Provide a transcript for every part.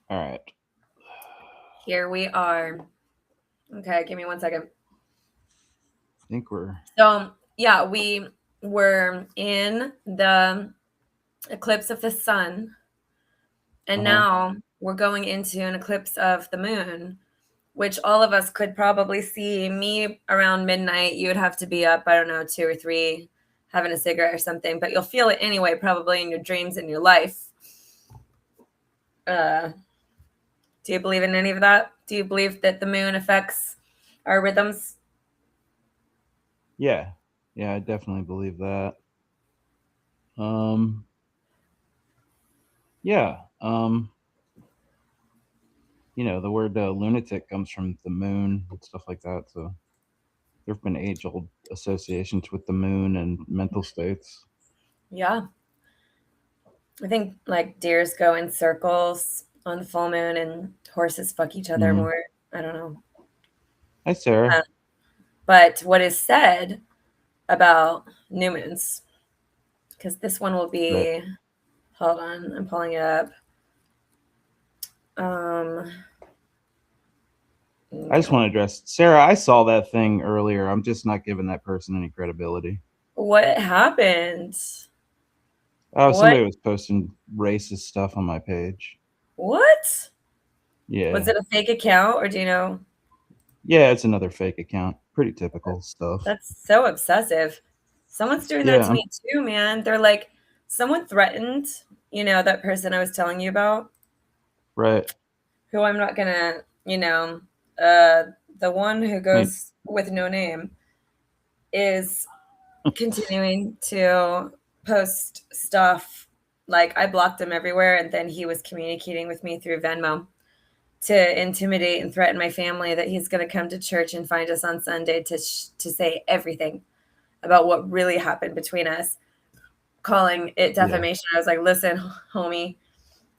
All right. Here we are. Okay, give me 1 second. I think we're. So, yeah, we were in the eclipse of the sun, and Uh-huh. now we're going into an eclipse of the moon, which all of us could probably see. Me around midnight, you would have to be up, I don't know, 2 or 3, having a cigarette or something, but you'll feel it anyway, probably in your dreams and your life. Uh, do you believe in any of that? Do you believe that the moon affects our rhythms? Yeah. Yeah, I definitely believe that. Um. Yeah. The word lunatic comes from the moon and stuff like that. So there have been age-old associations with the moon and mental states. Yeah. I think like deers go in circles on the full moon and horses fuck each other Mm-hmm. more. I don't know. Hi, Sarah. Uh, but what is said about new moons, because this one will Right. be, hold on, I'm pulling it up. Um, I just want to address Sarah. I saw that thing earlier. I'm just not giving that person any credibility. what happened? Oh, What? somebody was posting racist stuff on my page. What? Was Yeah. it a fake account or do you know? Yeah, it's another fake account. Pretty typical stuff. That's so obsessive. Someone's doing that Yeah, to me too, man. They're like, someone threatened, that person I was telling you about, right. who I'm not gonna, uh, the one who I mean, goes with no name is continuing to post stuff. Like I blocked him everywhere, and then he was communicating with me through Venmo to intimidate and threaten my family that he's going to come to church and find us on Sunday to say everything about what really happened between us, calling it yeah. defamation. I was like, listen, homie,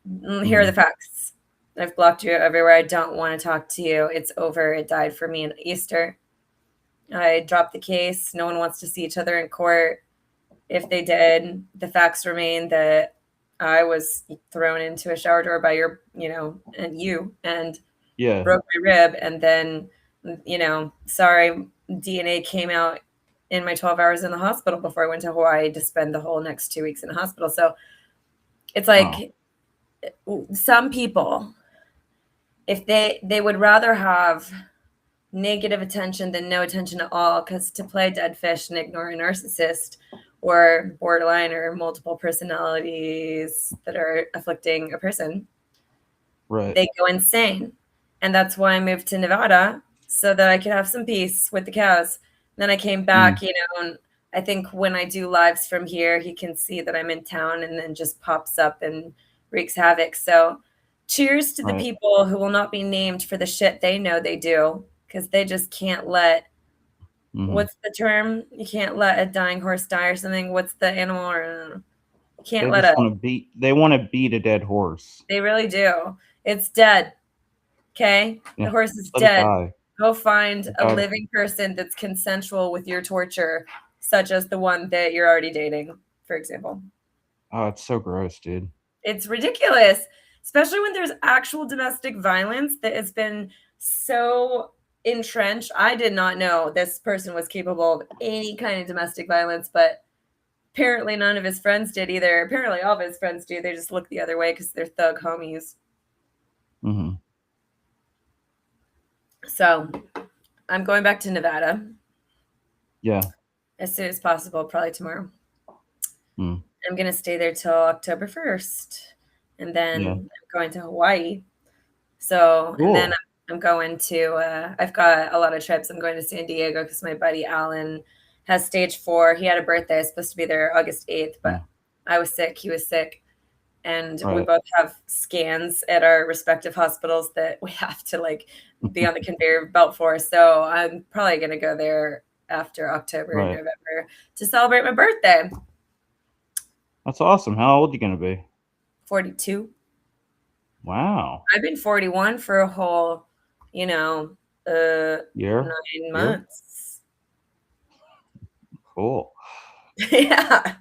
here are Mm-hmm. the facts. I've blocked you everywhere. I don't want to talk to you. It's over. It died for me in Easter. I dropped the case. No one wants to see each other in court. If they did, the facts remain that I was thrown into a shower door by and Yeah. broke my rib. And then, sorry, DNA came out in my 12 hours in the hospital before I went to Hawaii to spend the whole next 2 weeks in the hospital. So it's Wow. like some people, if they would rather have negative attention than no attention at all, because to play dead fish and ignore a narcissist or borderline or multiple personalities that are afflicting a person, Right. they go insane. And that's why I moved to Nevada, so that I could have some peace with the cows. Then I came Mm. back, and I think when I do lives from here, he can see that I'm in town and then just pops up and wreaks havoc. So cheers to the Right. people who will not be named for the shit they know they do, because they just can't let, Mm-hmm. what's the term? You can't let a dying horse die or something. What's the animal? Or you can't They let just a, want to beat. They want to beat a dead horse. they really do. It's dead. Okay? The Yeah. horse is Let it dead. die. Go find It a died. living person that's consensual with your torture, such as the one that you're already dating, for example. Oh, it's so gross, dude. It's ridiculous, especially when there's actual domestic violence that has been so entrenched. I did not know this person was capable of any kind of domestic violence, but apparently none of his friends did either. Apparently all of his friends do. They just look the other way because they're thug homies. Mm-hmm. So I'm going back to Nevada Yeah. as soon as possible, probably tomorrow. Mm. I'm gonna stay there till October 1st, and then Yeah. I'm going to Hawaii. So, and then Cool. I'm going to. I've got a lot of trips. I'm going to San Diego because my buddy Alan has stage 4. He had a birthday. I was supposed to be there August 8th, but Mm. I was sick. He was sick, and we Right. both have scans at our respective hospitals that we have to like be on the conveyor belt for. So I'm probably gonna go there after October and Right. November to celebrate my birthday. That's awesome. How old you gonna be? 42. Wow. I've been 41 for a whole, you know, Year. Year. 9 months. Cool. Yeah.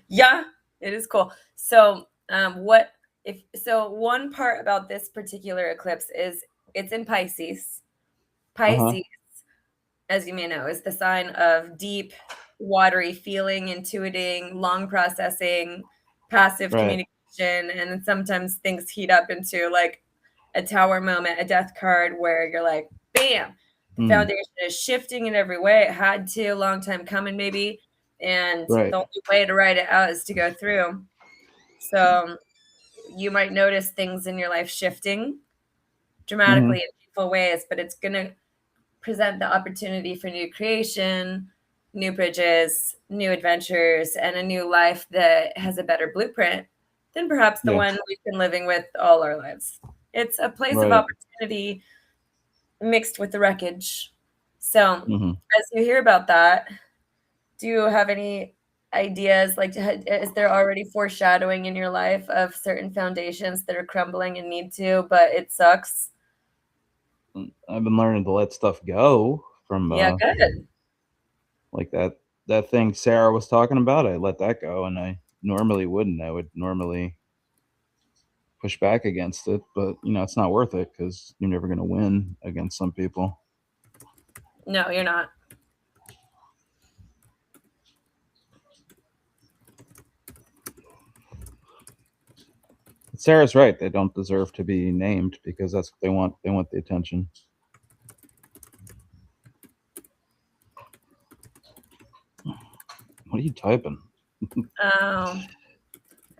Yeah, it is cool. So, what if so, one part about this particular eclipse is it's in Pisces. Uh-huh. Pisces, as you may know, is the sign of deep, watery feeling, intuiting, long processing, passive Right. communication, and then sometimes things heat up into like a tower moment, a death card where you're like, bam, the Mm. foundation is shifting in every way. It had to, a long time coming, maybe. And Right. the only way to write it out is to go through. So you might notice things in your life shifting dramatically Mhm. in painful ways, but it's going to present the opportunity for new creation, new bridges, new adventures, and a new life that has a better blueprint than perhaps the Yeah. one we've been living with all our lives. It's a place of Right. opportunity mixed with the wreckage. So, Mhm. as you hear about that, do you have any ideas? Like, is there already foreshadowing in your life of certain foundations that are crumbling and need to, but it sucks? I've been learning to let stuff go from, Yeah, good. like that thing Sarah was talking about. I let that go, and I normally wouldn't. I would normally push back against it, but, it's not worth it because 'cause you're never gonna win against some people. No, you're not. But Sarah's right, they don't deserve to be named because that's what they want. They want the attention. What are you typing? Oh,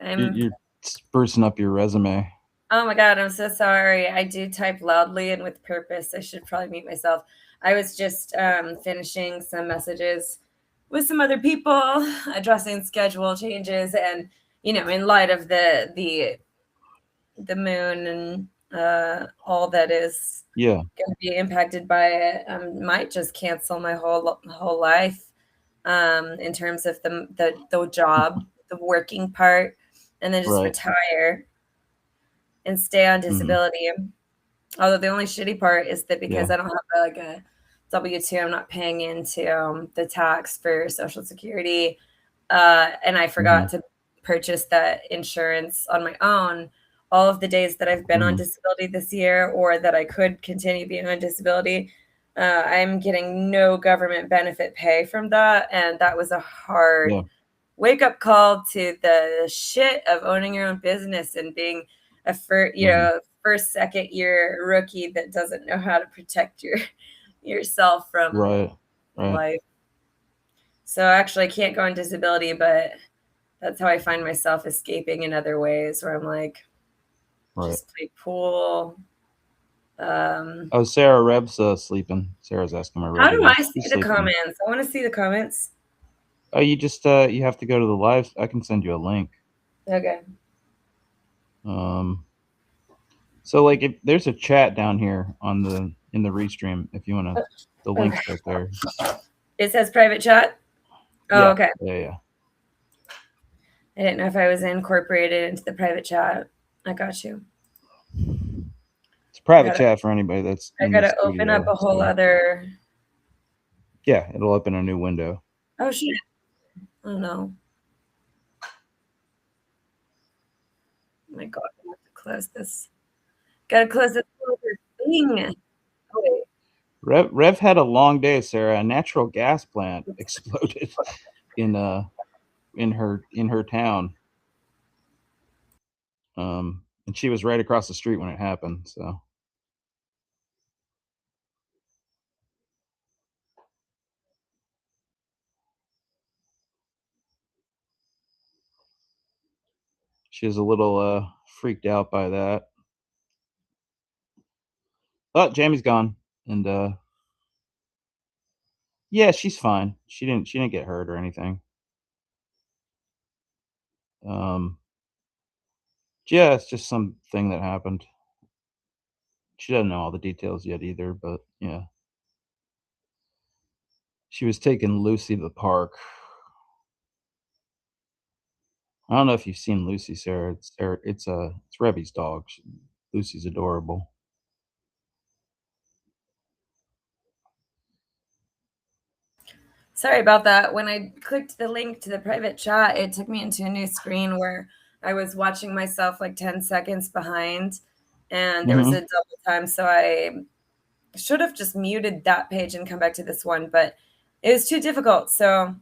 You I'm. you're sprucing up your resume. Oh my God, I'm so sorry. I do type loudly and with purpose. I should probably mute myself. I was just finishing some messages with some other people, addressing schedule changes, and in light of the moon and all that is Yeah. going to be impacted by it, might just cancel my whole life in terms of the job, the working part, and then just Right. retire and stay on Mhm. disability. Although the only shitty part is that because Yeah. I don't have like a W-2, I'm not paying into the tax for Social Security, and I forgot Mhm. to purchase that insurance on my own. All of the days that I've been on Mhm. disability this year, or that I could continue being on disability, I'm getting no government benefit pay from that, and that was a hard Yeah. wake up call to the shit of owning your own business and being a Mhm. first second year rookie that doesn't know how to protect yourself from Right. Right. life. So actually I can't go on disability, but that's how I find myself escaping in other ways where I'm like Right. just play pool. um Oh, Sarah Reb's, sleeping. Sarah's asking where how Reb do I is. see He's the sleeping. comments? I want to see the comments. Oh, you have to go to the live. I can send you a link. Okay. Um, so, like, if there's a chat down here on the in the restream, if you wanna the Okay, link's right there. it says private chat. Oh, Yeah. okay. Yeah, yeah. I didn't know if I was incorporated into the private chat. I got you. It's a I private gotta chat for anybody that's I in the gotta open up studio, a whole so other. yeah, it'll open a new window. Oh shit! Oh no! Oh my God! I have to close this. Gotta close this other thing. Oh, wait. Rev had a long day, Sarah. A natural gas plant exploded in, in her town, and she was right across the street when it happened, so she was a little, freaked out by that. Oh, Jamie's gone, and, yeah, she's fine. She didn't get hurt or anything. Um, yeah, it's just something that happened. She doesn't know all the details yet either, but yeah. She was taking Lucy to the park. I don't know if you've seen Lucy, Sarah. It's Rebby's dog. Lucy's adorable. Sorry about that. When I clicked the link to the private chat, it took me into a new screen where I was watching myself like 10 seconds behind, and there was a Mhm. double time, so I should have just muted that page and come back to this one, but it was too difficult. So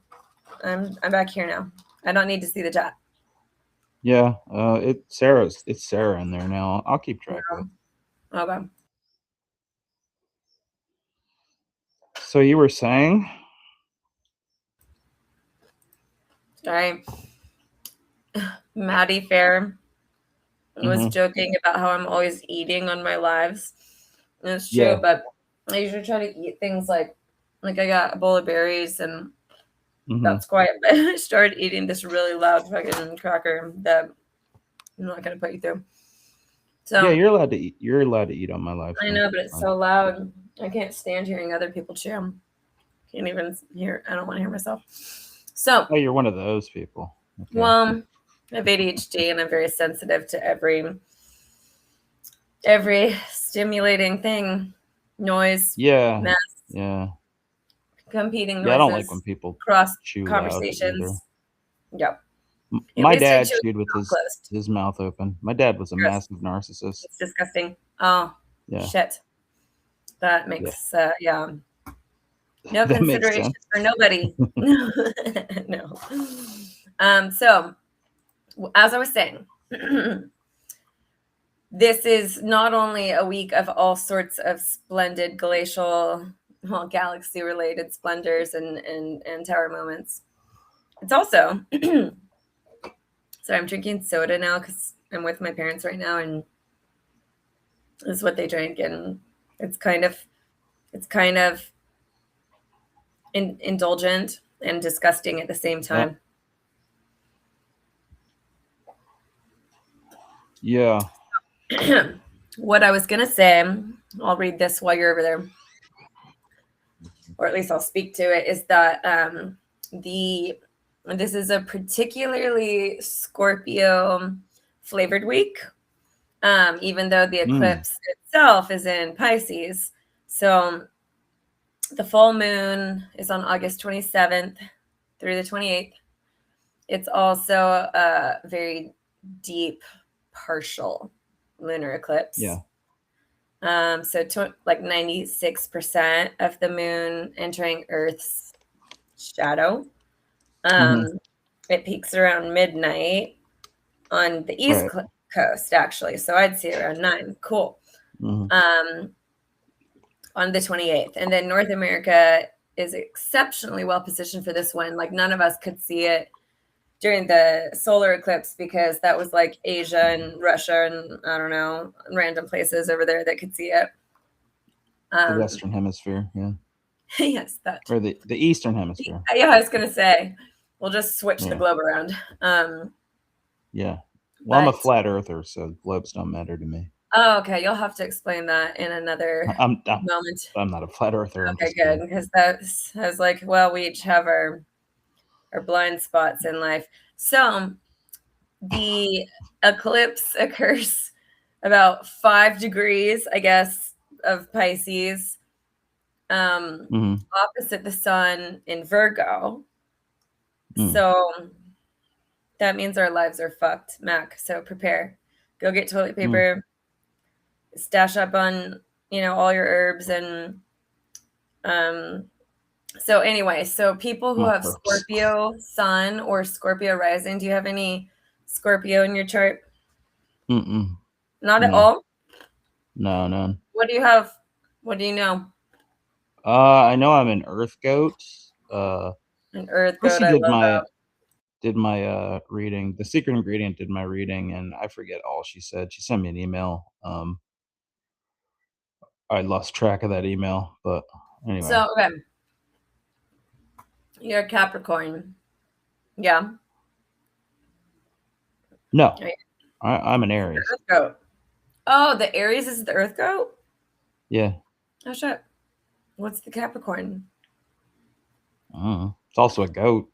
I'm back here now. I don't need to see the chat. Yeah, it's Sarah in there now. I'll keep track of it. Okay. So you were saying? Sorry. Maddie Fair was Mhm. joking about how I'm always eating on my lives. And it's true, Yeah. but I usually try to eat things like I got a bowl of berries and Mhm. that's quiet. But I started eating this really loud fucking cracker that I'm not gonna put you through. Yeah, So you're allowed to eat. You're allowed to eat on my live I stream. know, but It's it's fine. so loud. I can't stand hearing other people chew. Can't even hear. I don't want to hear myself. So, Oh, you're one of those people. Okay. well, I have ADHD and I'm very sensitive to every stimulating thing, noise, Yeah. mess, Yeah. competing Yeah, I don't like when noises, people cross chew loud either. conversations. Yep. At My least I dad chew with chewed with my mouth closed. his mouth open. My dad was a Gross. massive narcissist. It's disgusting. Oh, Yeah. shit. That Yeah. makes, yeah. No That makes consideration sense. for nobody. No. So, as I was saying, this is not only a week of all sorts of splendid glacial, well, galaxy related splendors and tower moments. It's also, so I'm drinking soda now because I'm with my parents right now, and this is what they drink, and it's kind of indulgent and disgusting at the same Yeah. time. Yeah. What I was gonna say, I'll read this while you're over there, or at least I'll speak to it, is that the this is a particularly Scorpio flavored week, even though the Mm. eclipse itself is in Pisces. So the full moon is on August 27th through the 28th. It's also a very deep partial lunar eclipse. Yeah. Like 96% of the moon entering Earth's shadow. Mhm. It peaks around midnight on the east Right. coast, actually. So I'd say around 9. Cool. Mhm. Um, on the 28th. And then North America is exceptionally well positioned for this one. Like none of us could see it during the solar eclipse because that was like Asia and Russia and I don't know, random places over there that could see it. The Um, Western Hemisphere, yeah, yes, that. or the Eastern Hemisphere. Yeah, I was gonna say we'll just switch the Yeah. globe around. Yeah. Well, I'm a But flat earther, so globes don't matter to me. oh, okay, you'll have to explain that in another I'm I'm, moment. I'm not a flat earther. I'm Okay, just good, kidding. because that's I was like, well, we each have our blind spots in life. So the eclipse occurs about 5 degrees, I guess, of Pisces, Mhm. opposite the sun in Virgo. Mm. So that means our lives are fucked, Mac. So prepare. Go get toilet Mm. paper, stash up on, all your herbs and um so anyway, so people who My have herbs. Scorpio sun or Scorpio rising, do you have any Scorpio in your chart? Mm-mm. Not at No. all. No, no. What do you have? What do you know? I know I'm an Earth goat. An earth goat. Chrissy I love that. did my reading. The Secret Ingredient did my reading, and I forget all she said. She sent me an email. I lost track of that email, but anyway. So okay, you're a Capricorn. Yeah. No, Right. I'm an The Aries. earth goat. Oh, the Aries is the earth goat? Yeah. Oh shit. What's the Capricorn? It's also a goat.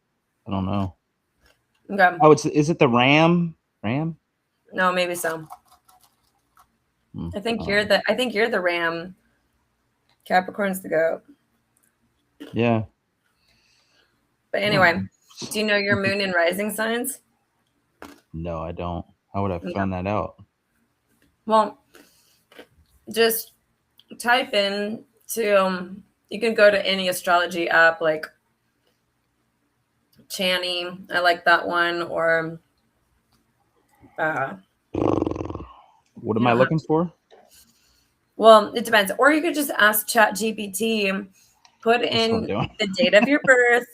I don't know. Okay. Oh, is it the ram? Ram? No, maybe so. I don't know. I think you're the ram. Capricorn's the goat. Yeah. But I don't anyway, know. do you know your moon and rising signs? No, I don't. How would I Yeah. find that out? Well, just type in to you can go to any astrology app like Channy. I like that one. Or uh, What you am I don't have looking to. for? Well, it depends. Or you could just ask Chat GPT, put That's what I'm in doing. the date of your birth,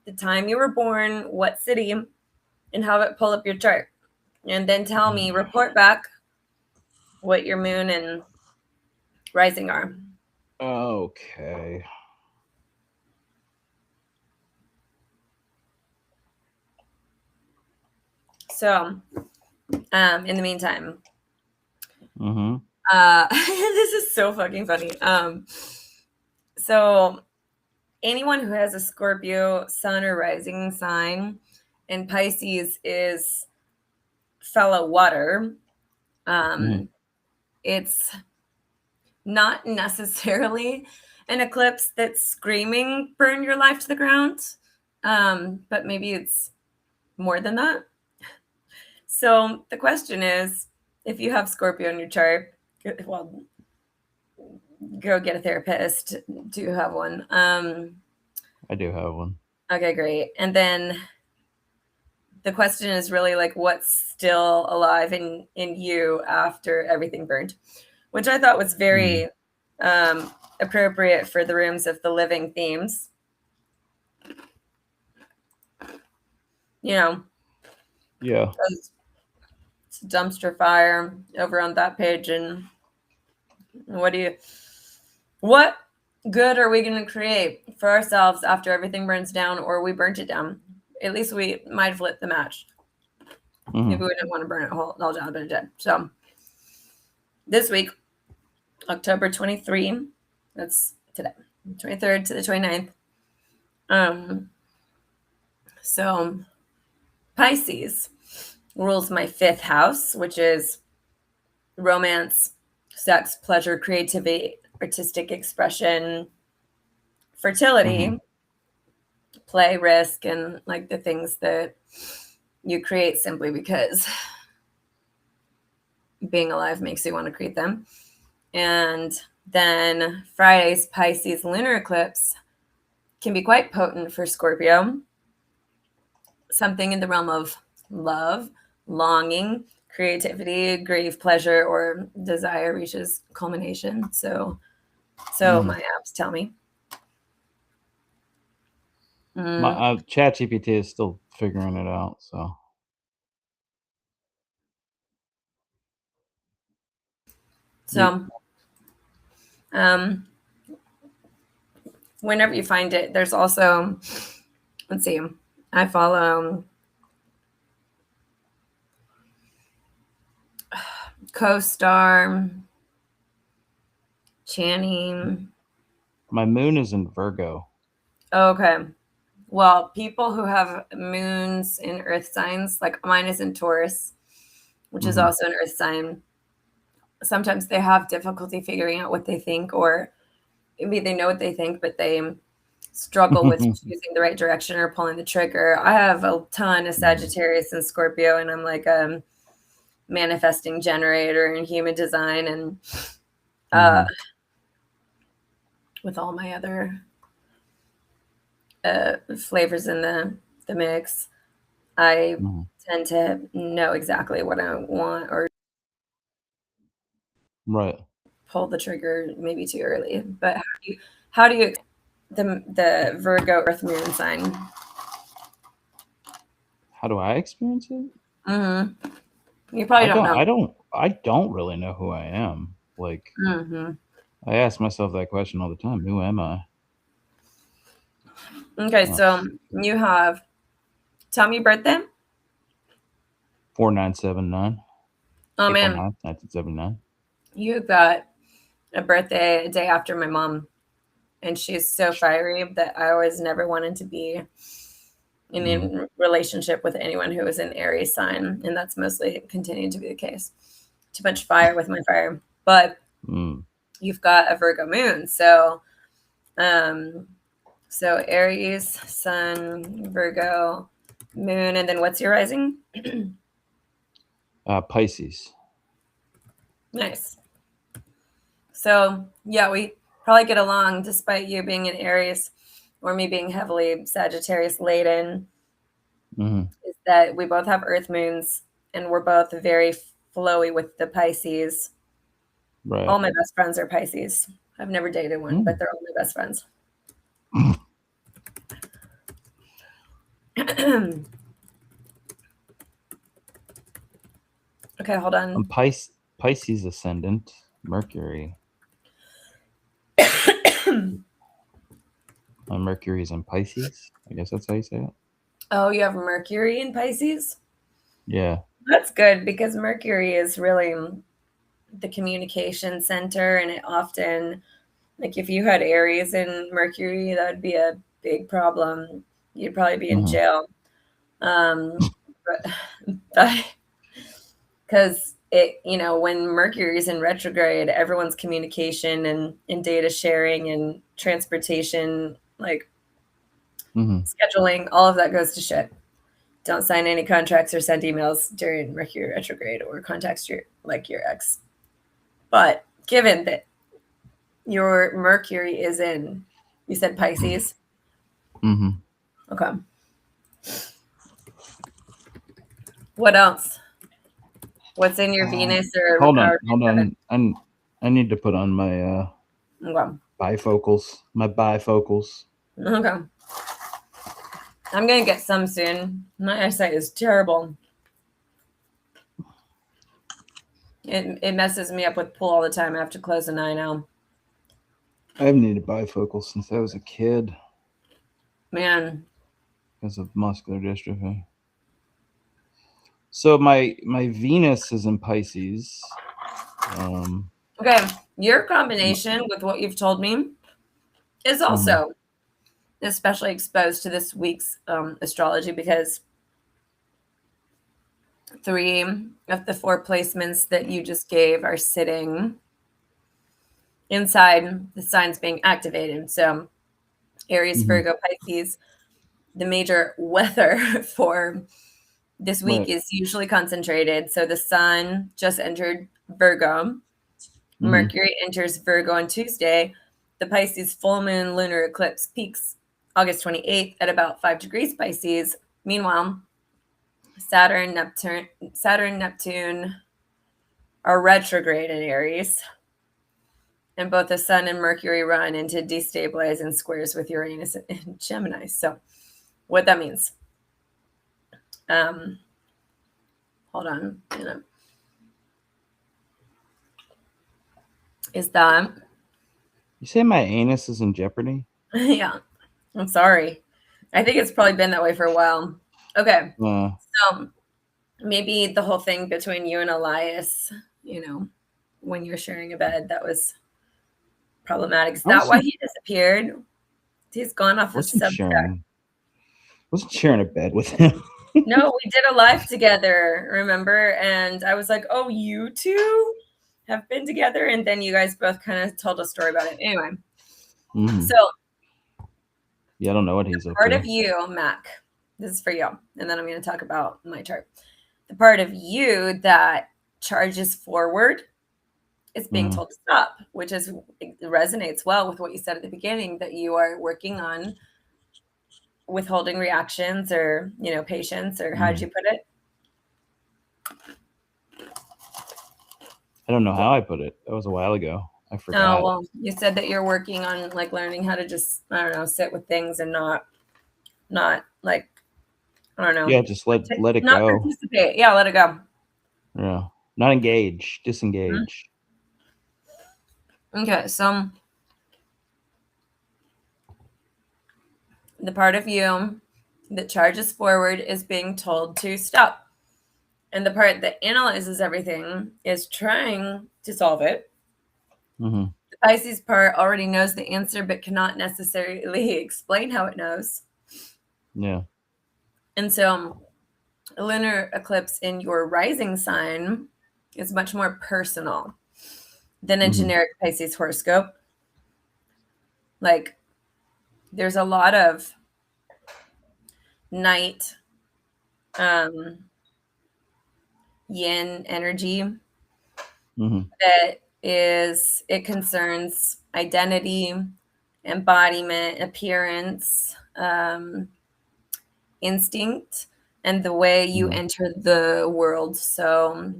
the time you were born, what city, and have it pull up your chart. And then tell me, report back what your moon and rising are. Okay. So, in the meantime, Mm-hmm. this is so fucking funny. So anyone who has a Scorpio sun or rising sign, and Pisces is fellow water, Mm-hmm. um, it's not necessarily an eclipse that's screaming burn your life to the ground, but maybe it's more than that. So the question is, if you have Scorpio in your chart, well, go get a therapist. Do you have one? I do have one. Okay, great. And then the question is really like what's still alive in you after everything burned, which I thought was Mm. very appropriate for the rooms of the living themes. You know, Yeah. it's dumpster fire over on that page, and what good are we going to create for ourselves after everything burns down, or we burnt it down? At least we might have lit the match. Mm-hmm. Maybe we didn't want to burn it all down, but it did. So this week, October 23, that's today, 23rd to the 29th. Um, so Pisces rules my fifth house, which is romance, sex, pleasure, creativity, artistic expression, Mm-hmm. fertility, play, risk, and like the things that you create simply because being alive makes you want to create them. And then Friday's Pisces lunar eclipse can be quite potent for Scorpio, something in the realm of love, longing, creativity, grief, pleasure, or desire reaches culmination. So Mm. my apps tell me. My Mm, Chat GPT is still figuring it out. So you. so um, whenever you find it, there's also, let's see, I follow co-star Channing. My moon is in Virgo. Okay. Well, people who have moons in earth signs, like mine is in Taurus, which is Mm-hmm. also an earth sign, sometimes they have difficulty figuring out what they think, or maybe they know what they think, but they struggle with choosing the right direction or pulling the trigger. I have a ton of Sagittarius and Scorpio, and I'm like a manifesting generator in human design, and uh, Mm-hmm. with all my other flavors in the mix, I Mm-hmm. tend to know exactly what I want or Right. pull the trigger maybe too early. But how do you the Virgo Earth Moon sign? How do I experience it? Hmm. You probably I don't don't. know. I don't. I don't really know who I am. Like Hmm. I ask myself that question all the time. Who am I? Okay, Oh, so you have tell me your birthday. 4979, Oh April man, 9th, 1979. you got a birthday a day after my mom, and she's so fiery that I always never wanted to be in Mm. a relationship with anyone who was an Aries sign, and that's mostly continued to be the case. Too much fire with my fire, but Mm. you've got a Virgo moon, so um, so Aries, Sun, Virgo, Moon, and then what's your rising? Pisces. Nice. So, yeah, we probably get along despite you being in Aries or me being heavily Sagittarius laden. Hmm. Is that we both have Earth moons and we're both very flowy with the Pisces. All Right. my best friends are Pisces. I've never dated one, but Mm. they're all my best friends. Okay, hold I'm on. Pisces ascendant, Mercury. My Mercury's in Pisces. I guess that's how you say it. Oh, you have Mercury in Pisces? Yeah. That's good because Mercury is really the communication center, and it often, like, if you had Aries and Mercury, that would be a big problem. You'd probably be in Hmm. jail. But because when Mercury's in retrograde, everyone's communication and data sharing and transportation, like Hmm. scheduling, all of that goes to shit. Don't sign any contracts or send emails during Mercury retrograde or contact your ex. But given that your Mercury is in, you said Pisces. Hmm. Okay. What else? What's in your Venus or Hold on. our Hold seven? on. I need to put on my Okay. bifocals. My bifocals. Okay. I'm gonna get some soon. My eyesight is terrible. It messes me up with pool all the time. I have to close an eye now. I've needed bifocals since I was a kid Man. because of muscular dystrophy. So my Venus is in Pisces. Um, Okay. Your combination with what you've told me is mhm. also especially exposed to this week's astrology because three of the four placements that you just gave are sitting inside the signs being activated. So Aries, Mhm. Virgo, Pisces, the major weather for this week Right. is usually concentrated. So the sun just entered Virgo. Mhm. Mercury enters Virgo on Tuesday. The Pisces full moon lunar eclipse peaks August 28th at about 5 degrees Pisces. Meanwhile, Saturn, Neptune are retrograde in Aries, and both the Sun and Mercury run into destabilizing squares with Uranus and Gemini. So, what that means? Um, hold on, is that You say my anus is in jeopardy? yeah? I'm sorry. I think it's probably been that way for a while. Okay, Uh, so maybe the whole thing between you and Elias, when you're sharing a bed, that was problematic. Is I that why wasn't he disappeared? He's gone off of wasn't Substack. sharing a bed with him. No, we did a live together, remember? And I was like, "Oh, you two have been together?" And then you guys both kind of told a story about it. Anyway, Mhm. so Yeah, I don't know what he's up part to. of you, Mac, this is for you, and then I'm going to talk about my chart. The part of you that charges forward is being Mhm. told to stop, which is it resonates well with what you said at the beginning that you are working on withholding reactions or patience, or how did you Mhm. put it? I don't know how I put it. That was a while ago. I Oh, forgot. well, you said that you're working on like learning how to just, I don't know, sit with things and not like, I don't know, Yeah, just let it not go. participate. Yeah, let it go. Yeah. Not engage, disengage. Okay, so the part of you that charges forward is being told to stop. And the part that analyzes everything is trying to solve it. Mhm. The Pisces part already knows the answer but cannot necessarily explain how it knows. Yeah. And so a lunar eclipse in your rising sign is much more personal than a Mhm. generic Pisces horoscope. Like, there's a lot of night um, yin energy Mhm. that it concerns identity, embodiment, appearance, instinct, and the way you Mhm. enter the world. So,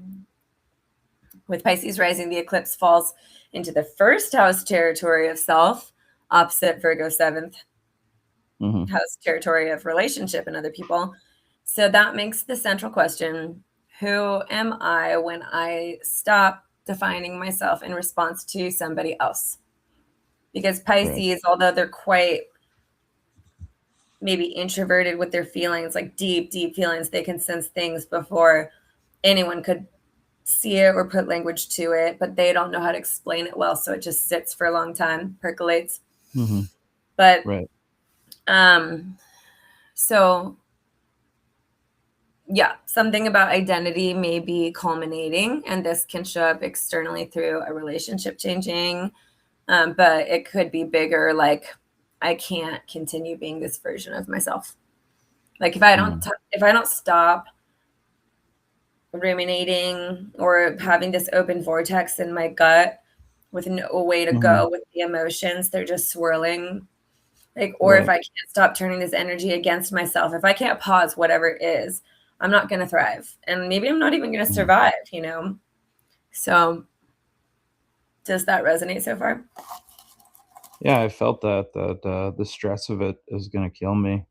with Pisces rising, the eclipse falls into the first house territory of self, opposite Virgo seventh Mhm. house territory of relationship and other people. So that makes the central question: who am I when I stop defining myself in response to somebody else? Because Right. Pisces, although they're quite maybe introverted with their feelings, like deep, deep feelings, they can sense things before anyone could see it or put language to it, but they don't know how to explain it well. So it just sits for a long time, percolates. Mhm. But Right. um, so yeah, something about identity may be culminating, and this can show up externally through a relationship changing. But it could be bigger, like I can't continue being this version of myself. Like Mhm. if I don't stop ruminating or having this open vortex in my gut with no way to go Mhm. with the emotions, they're just swirling. Like, or if Right. I can't stop turning this energy against myself, if I can't pause whatever it is, I'm not going to thrive. And maybe I'm not even going to Mhm. survive, you know? So, does that resonate so far? Yeah, I felt the stress of it is gonna kill me.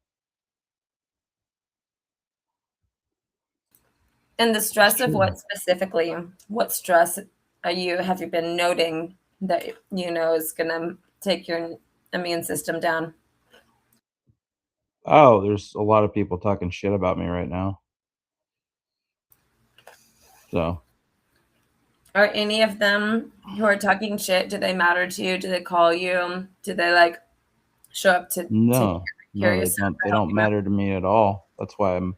And the It's stress of true. what specifically? What stress have you been noting that you know is going to take your immune system down? Oh, there's a lot of people talking shit about me right now. So, Are any of them who are talking shit, do they matter to you? Do they call you? Do they like show up to no. hear No, you sound they or help don't you out? matter to me at all. That's why I'm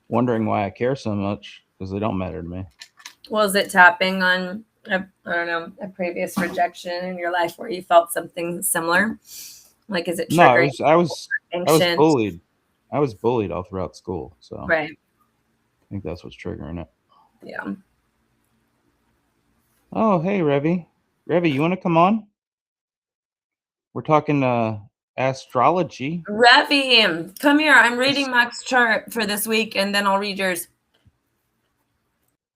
wondering why I care so much, because they don't matter to me. Was it tapping on I don't know, a previous rejection in your life where you felt something similar? Like, is it No, triggering I was ancient? bullied. I was bullied all throughout school, so I Right. think that's what's triggering it. Yeah. Oh, hey, Revy. Revy, you wanna come on? We're talking, astrology. Ravi, come here. I'm Yes. reading Mac's chart for this week and then I'll read yours.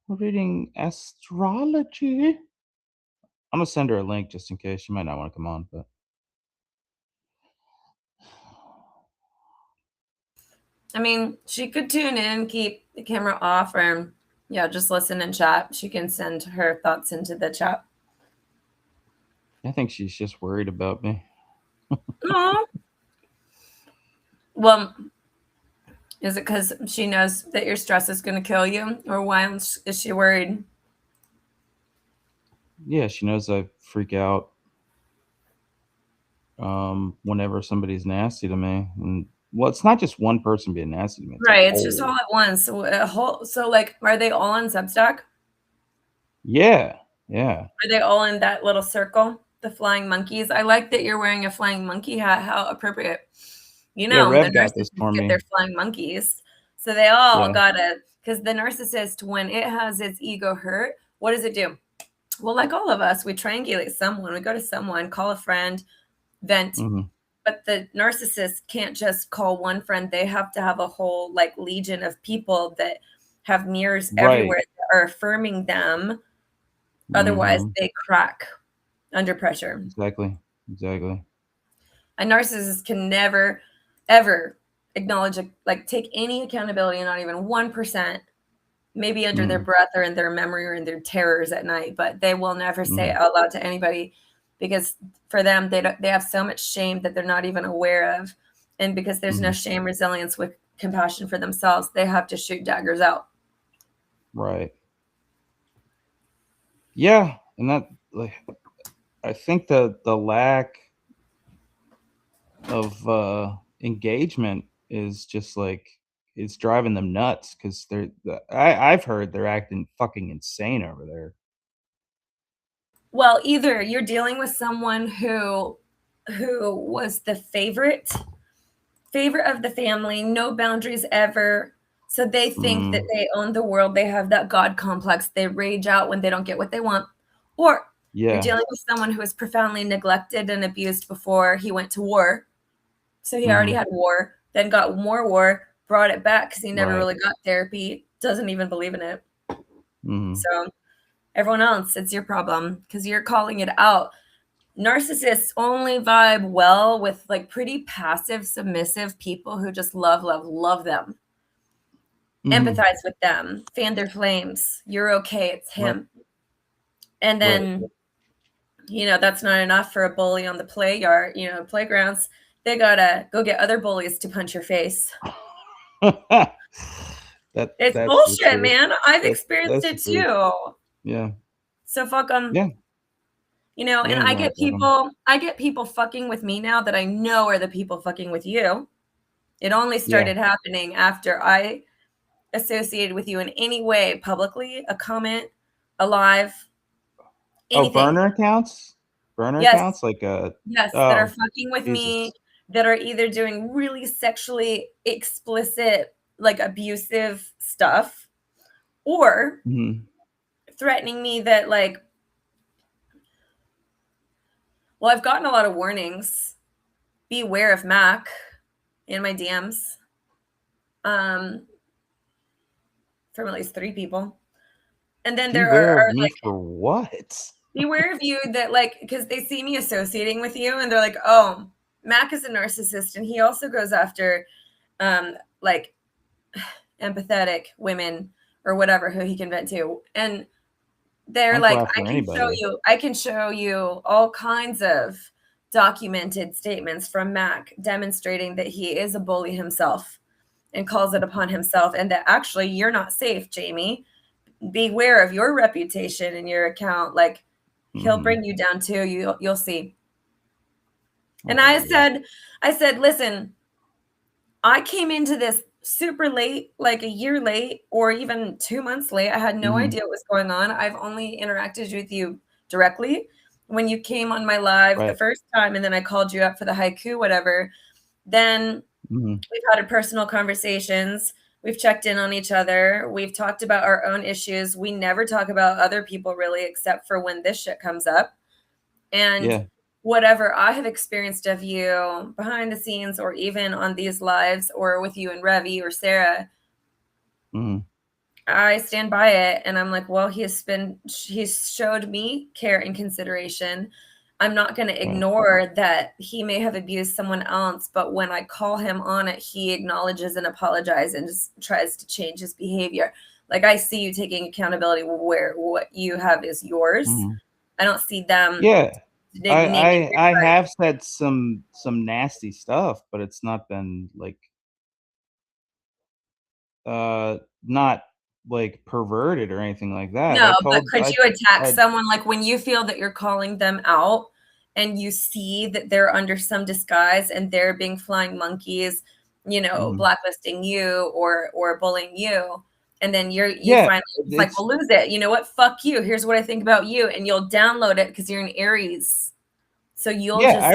We're reading astrology. I'm gonna send her a link just in case. She might not wanna come on, but I mean, she could tune in, keep the camera off, or yeah, just listen and chat. She can send her thoughts into the chat. I think she's just worried about me. Aw. Well, is it because she knows that your stress is going to kill you, or why is she worried? Yeah, she knows I freak out, whenever somebody's nasty to me, and well, it's not just one person being nasty to me, it's a Right, it's just all whole. at once. So a whole. So like, are they all on Substack? Yeah, yeah. Are they all in that little circle? The flying monkeys. I like that you're wearing a flying monkey hat. How appropriate. You Yeah, know, the Rev got this narcissists for get their me. flying monkeys. So they all Yeah, gotta, because the narcissist, when it has its ego hurt, what does it do? Well, like all of us, we triangulate someone, we go to someone, call a friend, vent. mhm. But the narcissist can't just call one friend. They have to have a whole like legion of people that have mirrors everywhere Right. that are affirming them. Otherwise, Mhm. they crack under pressure. Exactly, exactly. A narcissist can never, ever acknowledge, like, take any accountability, not even 1%, maybe under their Mhm, breath or in their memory or in their terrors at night, but they will never say it mhm, out loud to anybody because for them, they have so much shame that they're not even aware of. And because there's no mhm. shame, resilience with compassion for themselves, they have to shoot daggers out. Right. Yeah, and that, like, I think the lack of, engagement is just, like, it's driving them nuts 'cause I've heard they're acting fucking insane over there. Well, either you're dealing with someone who was the favorite of the family, no boundaries ever, So they think that Mm, they own the world, they have that God complex, they rage out when they don't get what they want. Or you're yeah. dealing with someone who was profoundly neglected and abused before he went to war. So he already Mhm. had war, then got more war, brought it back because he never Right. really got therapy, doesn't even believe in it. Mhm. So everyone else, it's your problem because you're calling it out. Narcissists only vibe well with like pretty passive, submissive people who just love, love, love them. Mhm. Empathize with them, fan their flames. You're okay, it's Right. him. And Right. then, that's not enough for a bully on the play yard, playgrounds. They gotta go get other bullies to punch your face. It's That's the bullshit, truth. man. I've experienced That's the it truth. too. Yeah. So fuck them. Yeah. And Yeah, I no, get definitely. people fucking with me now that I know are the people fucking with you. It only Yeah. started happening after I associated with you in any way publicly, a comment, a live, Oh, anything. burner accounts? Burner Yes, accounts? Like, yes, that are oh, fucking with me, Jesus. that are either doing really sexually explicit, like abusive stuff, or Mhm. threatening me that, like, well, I've gotten a lot of warnings. Beware of Mac in my DMs, um, from at least 3 people. And then there Beware of are me like, for what? beware of you that, like, because they see me associating with you and they're like, oh, Mac is a narcissist and he also goes after like empathetic women or whatever who he can vent to. And I they're don't go like, after anybody. I can show you all kinds of documented statements from Mac demonstrating that he is a bully himself and calls it upon himself, and that actually you're not safe, Jamie. Beware of your reputation in your account. Like, he'll Mhm. bring you down too. You'll see. And Oh, yeah. I said, listen, I came into this super late, like a year late or even 2 months late. I had no Mhm. idea what was going on. I've only interacted with you directly when you came on my live the Right. first time, and then I called you up for the haiku, whatever. Then Mhm. we've had personal conversations. We've checked in on each other. We've talked about our own issues. We never talk about other people really, except for when this shit comes up. And Yeah. whatever I have experienced of you behind the scenes or even on these lives or with you and Revi or Sarah, Mhm. I stand by it. And I'm like, well, he's showed me care and consideration. I'm not going to Right. ignore that he may have abused someone else, but when I call him on it, he acknowledges and apologizes and just tries to change his behavior. Like, I see you taking accountability where what you have is yours. Mhm. I don't see them Yeah. naming I right. have said some nasty stuff, but it's not been, like, not, like, perverted or anything like that. No, I but told could you attack I someone, like, when you feel that you're calling them out and you see that they're under some disguise and they're being flying monkeys, Mhm. blacklisting you or bullying you, and then you Yeah, finally just like, it's "Well, lose it. You know what? Fuck you. Here's what I think about you," and you'll download it because 'cause you're an Aries. So you'll yeah, just fire I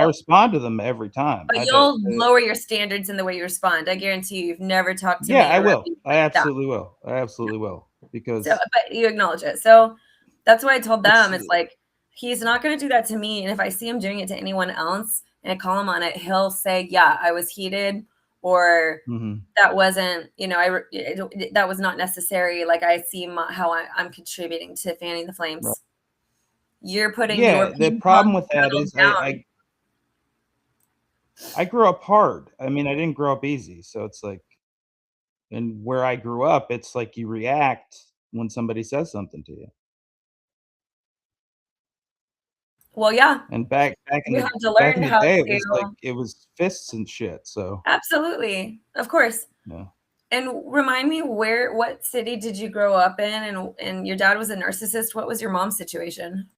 out, respond to them every time. but I you'll lower your standards in the way you respond. I guarantee you've never talked to Yeah, me I or will. Rebbe I like that. absolutely will. I absolutely will So, because but you acknowledge it. So that's what I told it's them. It's like, he's not going to do that to me. And if I see him doing it to anyone else and I call him on it, he'll say, yeah, I was heated, or mhm, that wasn't, that was not necessary. Like, I see how I'm contributing to fanning the right. flames. You're putting your Yeah, the ping problem pong with that paddle is down. I grew up hard. I mean, I didn't grow up easy, so it's like and where I grew up, it's like you react when somebody says something to you. Well, yeah, And you have to back learn in the how day, it was like to. it was fists and shit, so, Absolutely. Of course. yeah. And remind me, what city did you grow up in? And your dad was a narcissist. What was your mom's situation?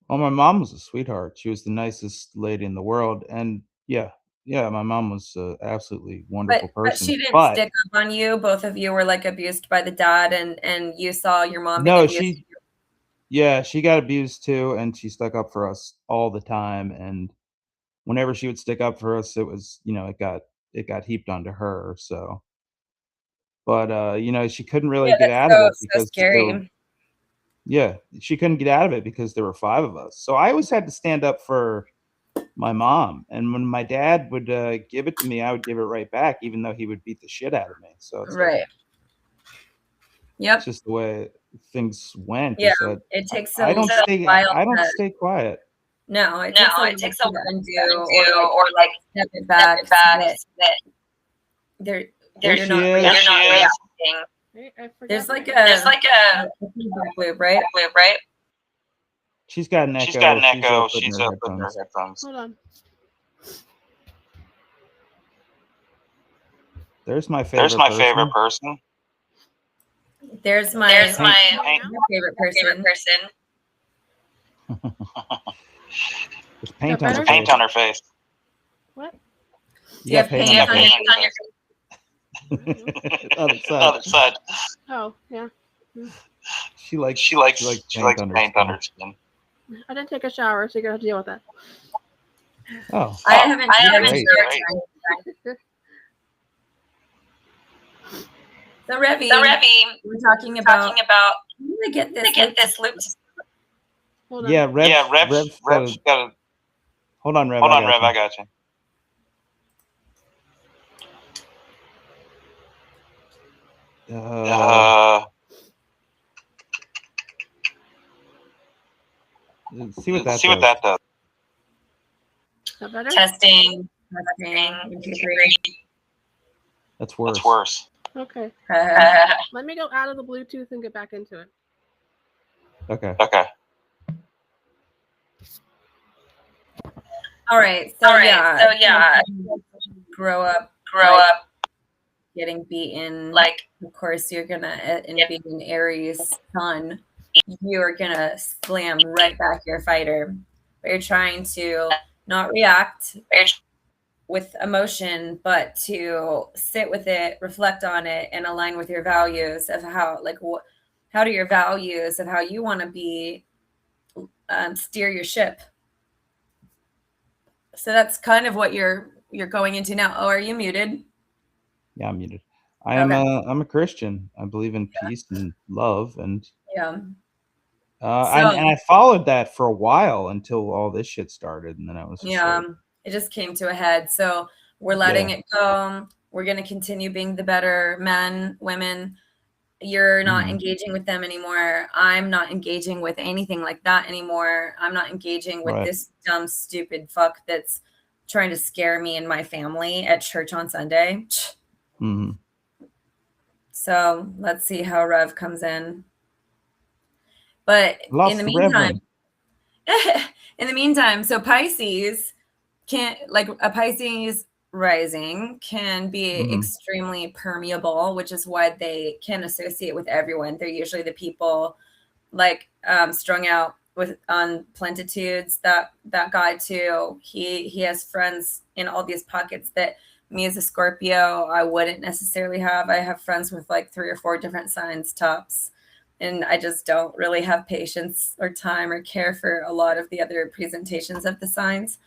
Well, my mom was a sweetheart. She was the nicest lady in the world, and yeah, my mom was a absolutely But wonderful she person, didn't but stick up on you. Both of you were like abused by the dad, and you saw your mom being no, abused. she yeah, she got abused too, and she stuck up for us all the time, and whenever she would stick up for us, it was, it got heaped onto her, so But she couldn't really get that's out of it so because scary. she couldn't get out of it because there were 5 of us. So I always had to stand up for my mom, and when my dad would give it to me, I would give it right back, even though he would beat the shit out of me. So it's like Right. it's Yep. just the way things went. Yeah. Is that It takes I a don't stay while I don't to stay quiet. no, it No, takes a it while takes a to while to undo or undo like or like step it step back it so back that so that they're There you're she not is. you're not reacting. reacting. I forgot There's like There's like a a feedback loop, right? loop, right? She's got an She's got echo. an She's echo. putting She's her putting her headphones. headphones. Hold on. There's my There's favorite my person. favorite person. There's my There's my favorite favorite person. person. There's paint Got on her better? Paint face. on her face. What? You got paint on your face. Paint on your Other face. side. Other side. Oh, yeah. She likes paint on her skin. I didn't take a shower, so you're gonna have to deal with that. Oh, I haven't great. So Revy, we're talking about I'm gonna get this loop. Hold on. Yeah, Rev's Rev's got a. hold on, Rev. Hold on, I Rev. got I got you. See what that See does. what that does. Is that better? Testing. 1, 2, 3. That's worse. That's worse. Okay. Uh, Let me go out of the Bluetooth and get back into it. Okay. Okay. all right. So yeah. Grow up getting beaten. Like, of course, you're gonna and being an Aries sun, you are gonna slam right back your fighter. But you're trying to not react with emotion, but to sit with it, reflect on it, and align with your values of how do your values of how you want to be steer your ship. So that's kind of what you're going into now. Oh, are you muted? Yeah, I'm muted. I'm a Christian. I believe in peace and love, and Yeah. and I followed that for a while until all this shit started, and then I was just like, it just came to a head. So we're letting it go. We're going to continue being the better men, women. You're not engaging with them anymore. I'm not engaging with anything like that anymore. I'm not engaging with this dumb, stupid fuck that's trying to scare me and my family at church on Sunday. mm-hmm. So let's see how Rev comes in. But in the meantime, so Pisces can't, like, a Pisces rising can be extremely permeable, which is why they can associate with everyone. They're usually the people like strung out on plentitudes. That guy too, he has friends in all these pockets that me as a Scorpio I wouldn't necessarily have. I have friends with like 3 or 4 different signs tops, and I just don't really have patience or time or care for a lot of the other presentations of the signs.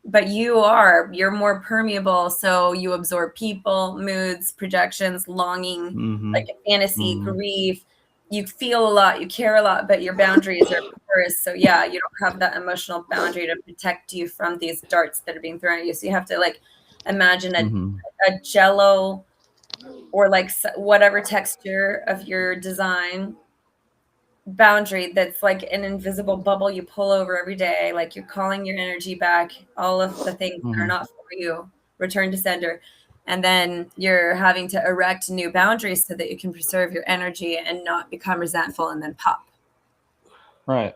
But you're more permeable, so you absorb people, moods, projections, longing, like fantasy, grief. You feel a lot, you care a lot, but your boundaries are porous. So yeah, you don't have that emotional boundary to protect you from these darts that are being thrown at you. So you have to like imagine a jello or like whatever texture of your design boundary that's like an invisible bubble you pull over every day, like you're calling your energy back, all of the things that are not for you return to sender, and then you're having to erect new boundaries so that you can preserve your energy and not become resentful and then pop. Right.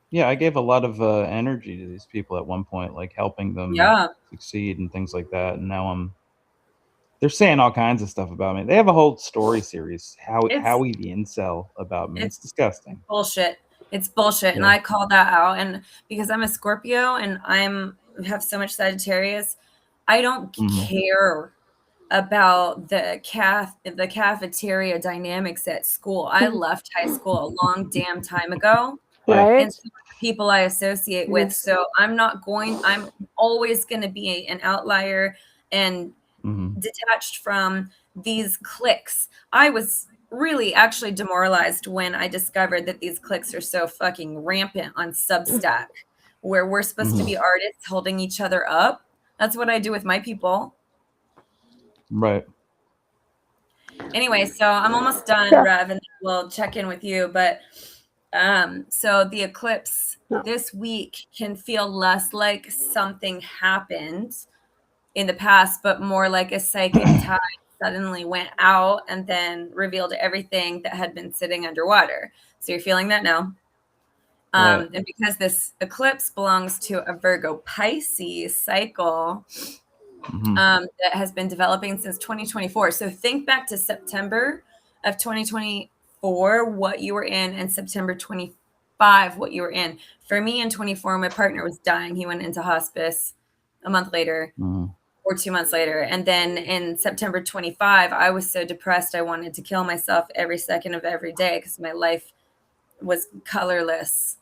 Yeah, I gave a lot of energy to these people at one point, like helping them succeed and things like that, and now they're saying all kinds of stuff about me. They have a whole story series, Howie the incel, about me. It's disgusting. Bullshit. It's bullshit. And I call that out. And because I'm a Scorpio and have so much Sagittarius, I don't care about the cafeteria dynamics at school. I left high school a long damn time ago. Right. And so people I associate with. So I'm always going to be an outlier and detached from these cliques. I was really actually demoralized when I discovered that these cliques are so fucking rampant on Substack, where we're supposed to be artists holding each other up. That's what I do with my people. Right. Anyway, so I'm almost done, Rev, and we'll check in with you. But so the eclipse this week can feel less like something happened in the past, but more like a psychic tide suddenly went out and then revealed everything that had been sitting underwater. So you're feeling that now. Right. And because this eclipse belongs to a Virgo Pisces cycle that has been developing since 2024. So think back to September of 2024, what you were in, and September 25, what you were in. For me in 24, my partner was dying. He went into hospice a month later. Or 2 months later. And then in September 25, I was so depressed, I wanted to kill myself every second of every day because my life was colorless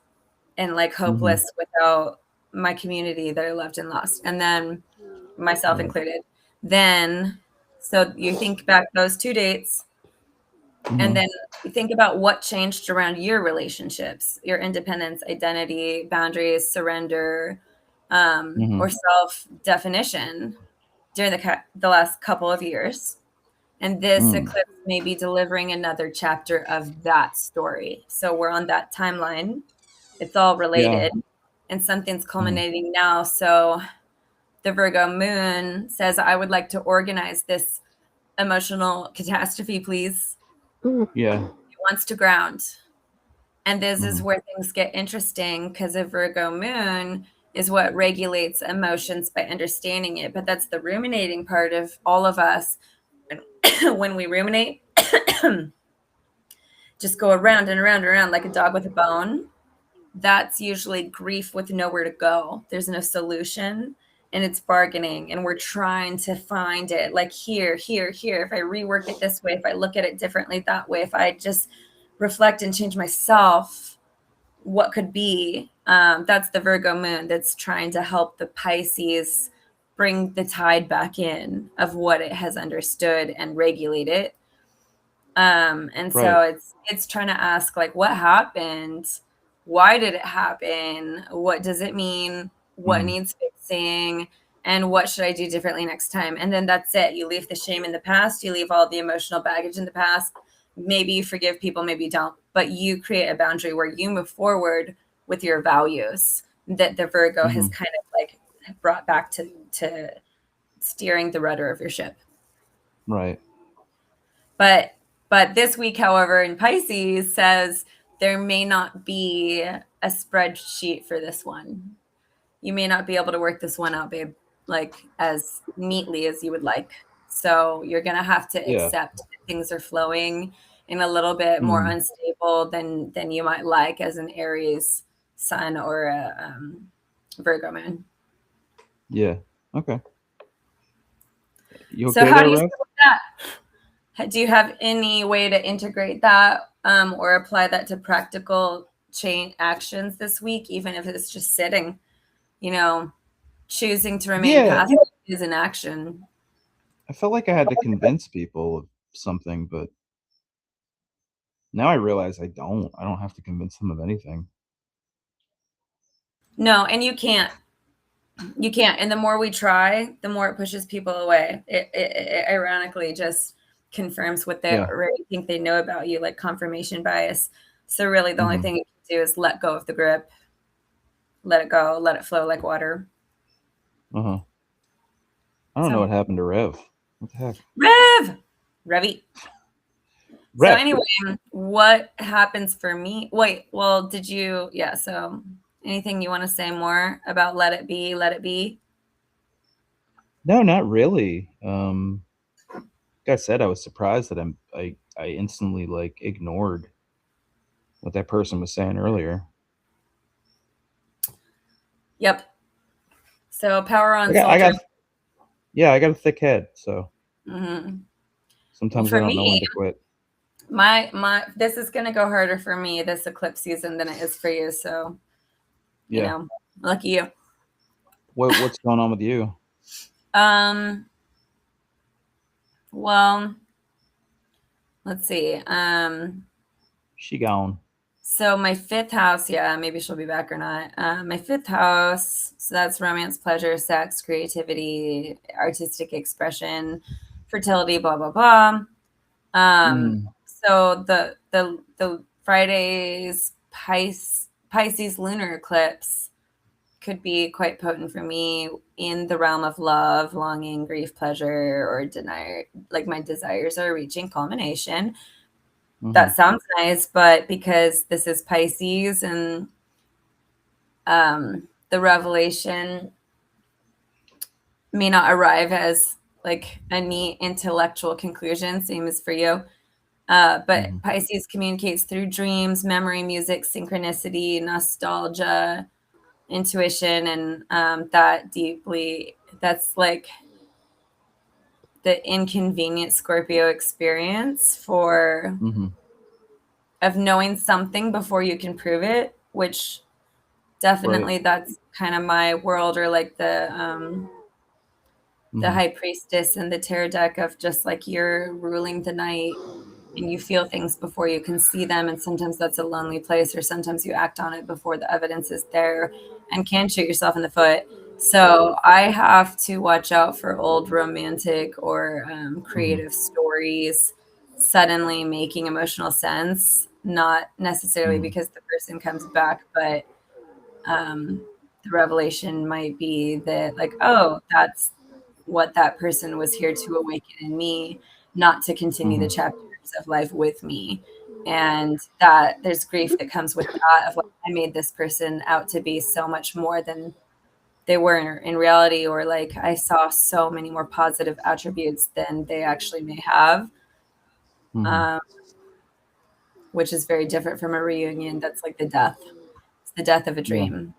and like hopeless without my community that I loved and lost. And then myself included. Then, so you think back those 2 dates, and then you think about what changed around your relationships, your independence, identity, boundaries, surrender, or self-definition during the last couple of years. And this eclipse may be delivering another chapter of that story. So we're on that timeline. It's all related, and something's culminating now. So the Virgo moon says, I would like to organize this emotional catastrophe, please. Yeah. It wants to ground. And this is where things get interesting, because a Virgo moon is what regulates emotions by understanding it. But that's the ruminating part of all of us. When we ruminate, just go around and around and around like a dog with a bone. That's usually grief with nowhere to go. There's no solution, and it's bargaining, and we're trying to find it. Like here. If I rework it this way, if I look at it differently that way, if I just reflect and change myself, what could be? That's the Virgo moon that's trying to help the Pisces bring the tide back in of what it has understood and regulate it. And so it's trying to ask, like, what happened? Why did it happen? What does it mean? What needs fixing? And what should I do differently next time? And then that's it. You leave the shame in the past. You leave all the emotional baggage in the past. Maybe you forgive people, maybe you don't. But you create a boundary where you move forward with your values that the Virgo has kind of like brought back to steering the rudder of your ship. Right. But this week, however, in Pisces says there may not be a spreadsheet for this one. You may not be able to work this one out, babe, like as neatly as you would like. So you're going to have to accept that things are flowing in a little bit more unstable than you might like as an Aries sun or a Virgo moon. Yeah. Okay. You okay so how there, do you Rev? feel with that? Do you have any way to integrate that or apply that to practical chain actions this week, even if it's just sitting, choosing to remain passive is an action. I felt like I had to convince people of something, but now I realize I don't have to convince them of anything. No, and you can't. And the more we try, the more it pushes people away. It ironically just confirms what they already think they know about you, like confirmation bias. So really the only thing you can do is let go of the grip, let it go, let it flow like water. I don't know what happened to Rev. What the heck? Revy. Rev. So anyway, what happens for me? Wait, well, so anything you want to say more about let it be? No, not really. Like I said, I was surprised that I instantly like ignored what that person was saying earlier. Yep. So power on I got a thick head, so sometimes I don't know when to quit. My this is gonna go harder for me this eclipse season than it is for you. So lucky you. What's going on with you? Well, let's see. She gone. So my fifth house, yeah, maybe she'll be back or not. My fifth house, so that's romance, pleasure, sex, creativity, artistic expression, fertility, blah blah blah. So the Friday's Pisces lunar eclipse could be quite potent for me in the realm of love, longing, grief, pleasure, or denial. Like my desires are reaching culmination. That sounds nice, but because this is Pisces and the revelation may not arrive as like a neat intellectual conclusion, same as for you. But Pisces communicates through dreams, memory, music, synchronicity, nostalgia, intuition, and that's like the inconvenient Scorpio experience for of knowing something before you can prove it, which definitely that's kind of my world, or like the high priestess and the tarot deck of just like you're ruling the night and you feel things before you can see them, and sometimes that's a lonely place, or sometimes you act on it before the evidence is there and can shoot yourself in the foot. So I have to watch out for old romantic or creative stories suddenly making emotional sense, not necessarily because the person comes back, but the revelation might be that like, oh, that's what that person was here to awaken in me, not to continue the chapters of life with me. And that there's grief that comes with that of like, I made this person out to be so much more than they were in reality, or like I saw so many more positive attributes than they actually may have, which is very different from a reunion. That's like the death. It's the death of a dream,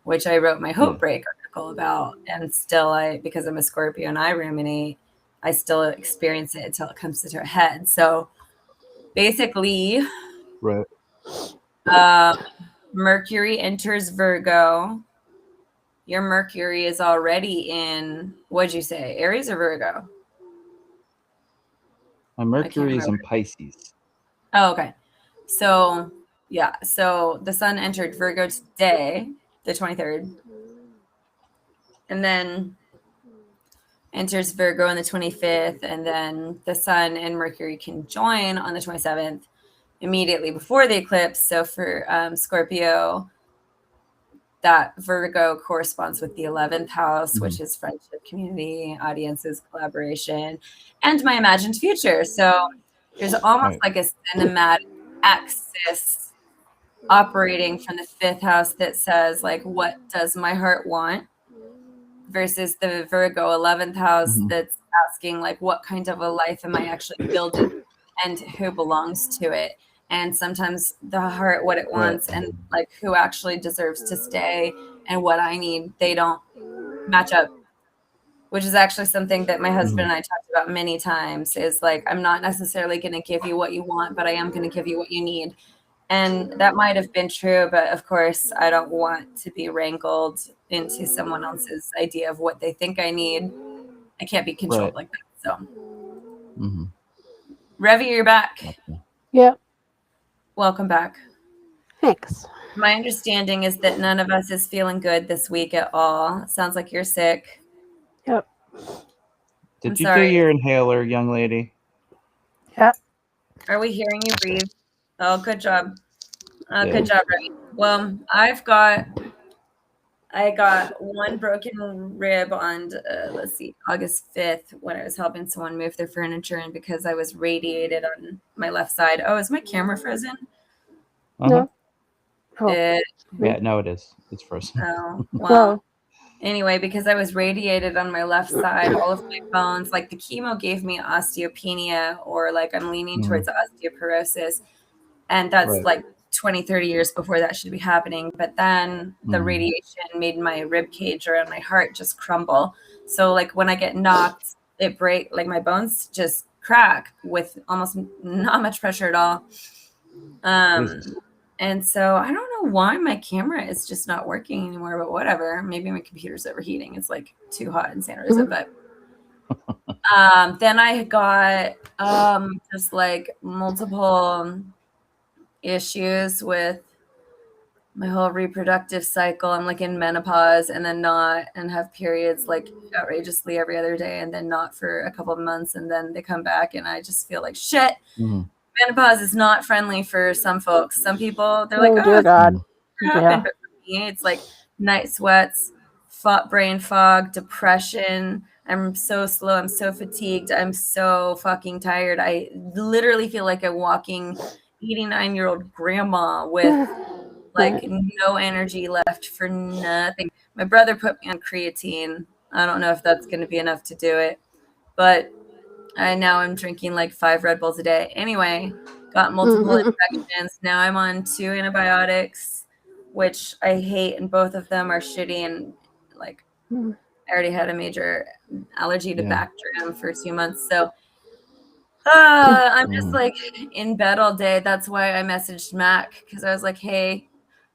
which I wrote my Hope Break article about. And still, because I'm a Scorpio and I ruminate, I still experience it until it comes to her head. So basically, Mercury enters Virgo. Your Mercury is already in, what'd you say, Aries or Virgo? My Mercury is in Pisces. Oh, okay. So, yeah. So the sun entered Virgo today, the 23rd. And then enters Virgo on the 25th. And then the sun and Mercury can join on the 27th, immediately before the eclipse. So for Scorpio, that Virgo corresponds with the 11th house, which is friendship, community, audiences, collaboration, and my imagined future. So there's almost like a cinematic axis operating from the fifth house that says, like, what does my heart want? Versus the Virgo 11th house that's asking, like, what kind of a life am I actually building and who belongs to it? And sometimes the heart, what it wants, and like who actually deserves to stay and what I need, they don't match up, which is actually something that my husband and I talked about many times, is like, I'm not necessarily going to give you what you want, but I am going to give you what you need. And that might have been true, but of course, I don't want to be wrangled into someone else's idea of what they think I need. I can't be controlled like that. So, Revy, you're back. Yep. Welcome back. Thanks. My understanding is that none of us is feeling good this week at all. It sounds like you're sick. Yep. Did you do your inhaler, young lady? Yep. Are we hearing you breathe? Oh, good job. Good job, Revy. Well, I got one broken rib on, August 5th when I was helping someone move their furniture, and because I was radiated on my left side. Oh, is my camera frozen? No. Yeah, no, it is. It's frozen. Oh, well. Anyway, because I was radiated on my left side, all of my bones, like the chemo gave me osteopenia, or like I'm leaning towards osteoporosis. And that's like 20, 30 years before that should be happening. But then the radiation made my rib cage around my heart just crumble. So like when I get knocked, it break, like my bones just crack with almost not much pressure at all. And so I don't know why my camera is just not working anymore, but whatever. Maybe my computer's overheating. It's like too hot in San Jose, but Then I got just like multiple issues with my whole reproductive cycle. I'm like in menopause and then not, and have periods like outrageously every other day and then not for a couple of months, and then they come back and I just feel like shit. Mhm. Menopause is not friendly for some folks. Some people, they're like, Oh oh, dear it's God. gonna Yeah. happen. But for me, it's like night sweats, brain fog, depression. I'm so slow. I'm so fatigued. I'm so fucking tired. I literally feel like a walking 89-year-old grandma with like no energy left for nothing. My brother put me on creatine. I don't know if that's going to be enough to do it, but now I'm drinking like 5 Red Bulls a day. Anyway, got multiple infections. Now I'm on 2 antibiotics, which I hate, and both of them are shitty. And like, I already had a major allergy to Yeah. Bactrim for 2 months, so I'm just like in bed all day. That's why I messaged Mac, because I was like, hey,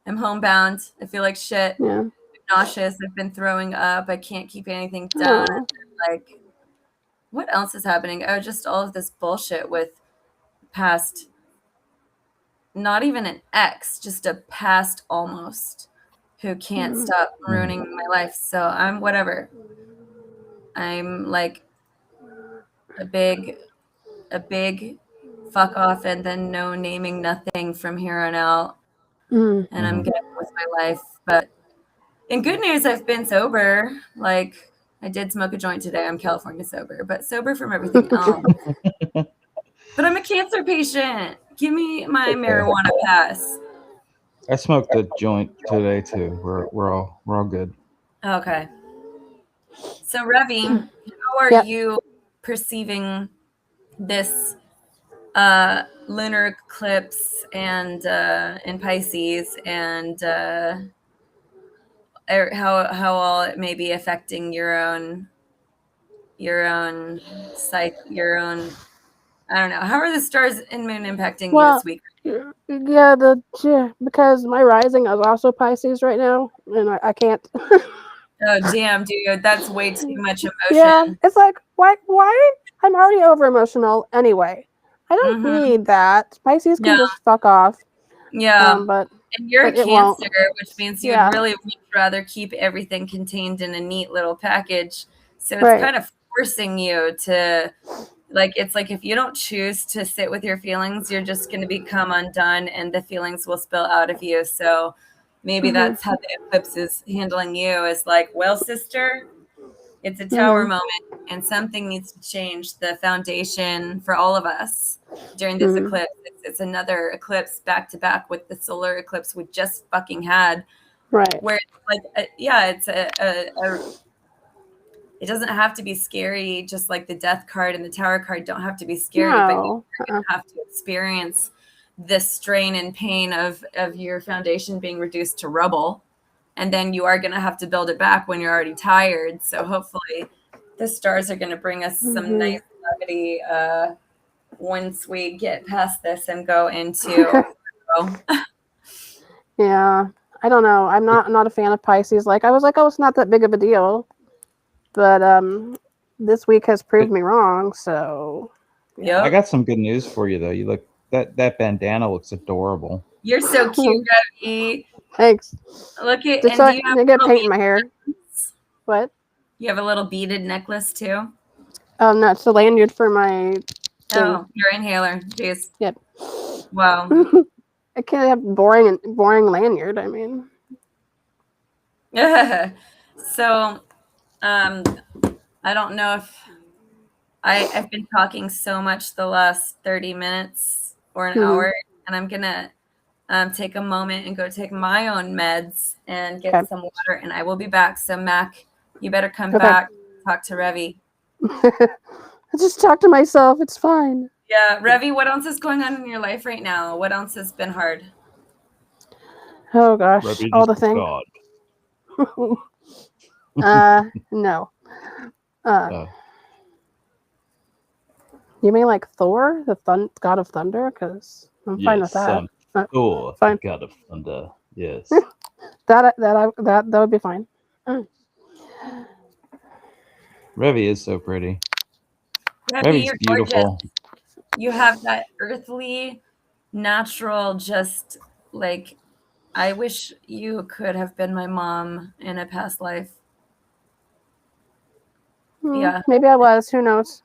I'm homebound. I feel like shit. Yeah. I'm nauseous. I've been throwing up. I can't keep anything down. Oh. And like, what else is happening? Oh, just all of this bullshit with past, not even an ex, just a past almost, who can't stop ruining my life. So I'm whatever. I'm like a big fuck off, and then no naming nothing from here on out. And I'm getting with my life. But in good news, I've been sober. Like, I did smoke a joint today. I'm California sober, but sober from everything else. But I'm a cancer patient. Give me my marijuana pass. I smoked a joint today too. We're all good. Okay. So Ravi, how are Yep. you perceiving this lunar eclipse and in Pisces, and how all it may be affecting your own psyche, your own, I don't know. How are the stars and moon impacting you this week? Yeah, because my rising is also Pisces right now, and I can't. Oh damn, dude, that's way too much emotion. Yeah, it's like why? I'm already over emotional anyway. I don't need that. Pisces can just fuck off. Yeah. But and you're a it won't. Cancer, which means you'd Yeah. really would rather keep everything contained in a neat little package. So it's Right. kind of forcing you to, like, it's like if you don't choose to sit with your feelings, you're just going to become undone and the feelings will spill out of you. So maybe that's how the eclipse is handling you, is like, well, sister, it's a tower moment and something needs to change. The foundation for all of us during this eclipse. It's another eclipse back to back with the solar eclipse we just fucking had. Right. Where like, yeah, it's it doesn't have to be scary, just like the death card and the tower card don't have to be scary, but you're going to have to experience this strain and pain of your foundation being reduced to rubble. And then you are going to have to build it back when you're already tired. So hopefully the stars are going to bring us some nice levity once we get past this and go into Yeah. I don't know. I'm not a fan of Pisces. Like, I was like, oh, it's not that big of a deal. But this week has proved me wrong, so yeah. I got some good news for you though. You look that bandana looks adorable. You're so cute, Ravi. Thanks. Look at, Just and do you have get paint in my hair. What? You have a little beaded necklace too? No, it's a lanyard for my thing. Oh, your inhaler. Jeez. Yep. Wow. I can't have boring lanyard. I mean. So, I don't know if I've been talking so much the last 30 minutes or an hour, and I'm gonna take a moment and go take my own meds and get some water, and I will be back. So Mac, you better come back, talk to Revi. I just talk to myself. It's fine. Yeah, Revi, what else is going on in your life right now? What else has been hard? Oh gosh, Revi all the things. No. You mean like Thor, the god of thunder? Because I'm fine with that. Thor, fine. God of thunder. Yes. that would be fine. Revi is so pretty. Revy's you're beautiful. gorgeous. You have that earthly, natural, just like, I wish you could have been my mom in a past life. Yeah. Maybe I was. Who knows?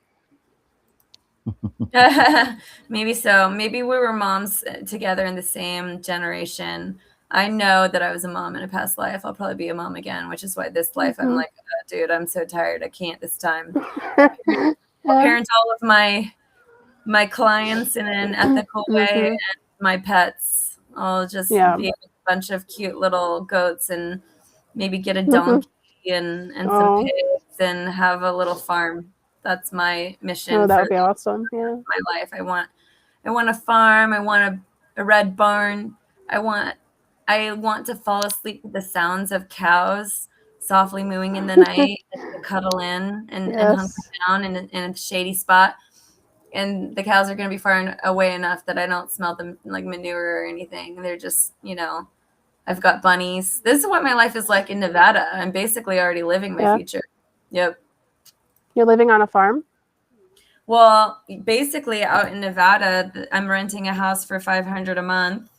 Maybe so. Maybe we were moms together in the same generation. I know that I was a mom in a past life. I'll probably be a mom again, which is why this life I'm like, dude, I'm so tired. I can't this time. I'll parent all of my clients in an ethical way, and my pets. I'll just be a bunch of cute little goats and maybe get a donkey and some pigs and have a little farm. That's my mission. Oh, that would be awesome. Yeah. My life. I want a farm. I want a red barn. I want to fall asleep with the sounds of cows softly mooing in the night and to cuddle in and hunker down in a shady spot. And the cows are going to be far away enough that I don't smell them like manure or anything. They're just, I've got bunnies. This is what my life is like in Nevada. I'm basically already living my future. Yep. You're living on a farm? Well, basically out in Nevada, I'm renting a house for $500 a month.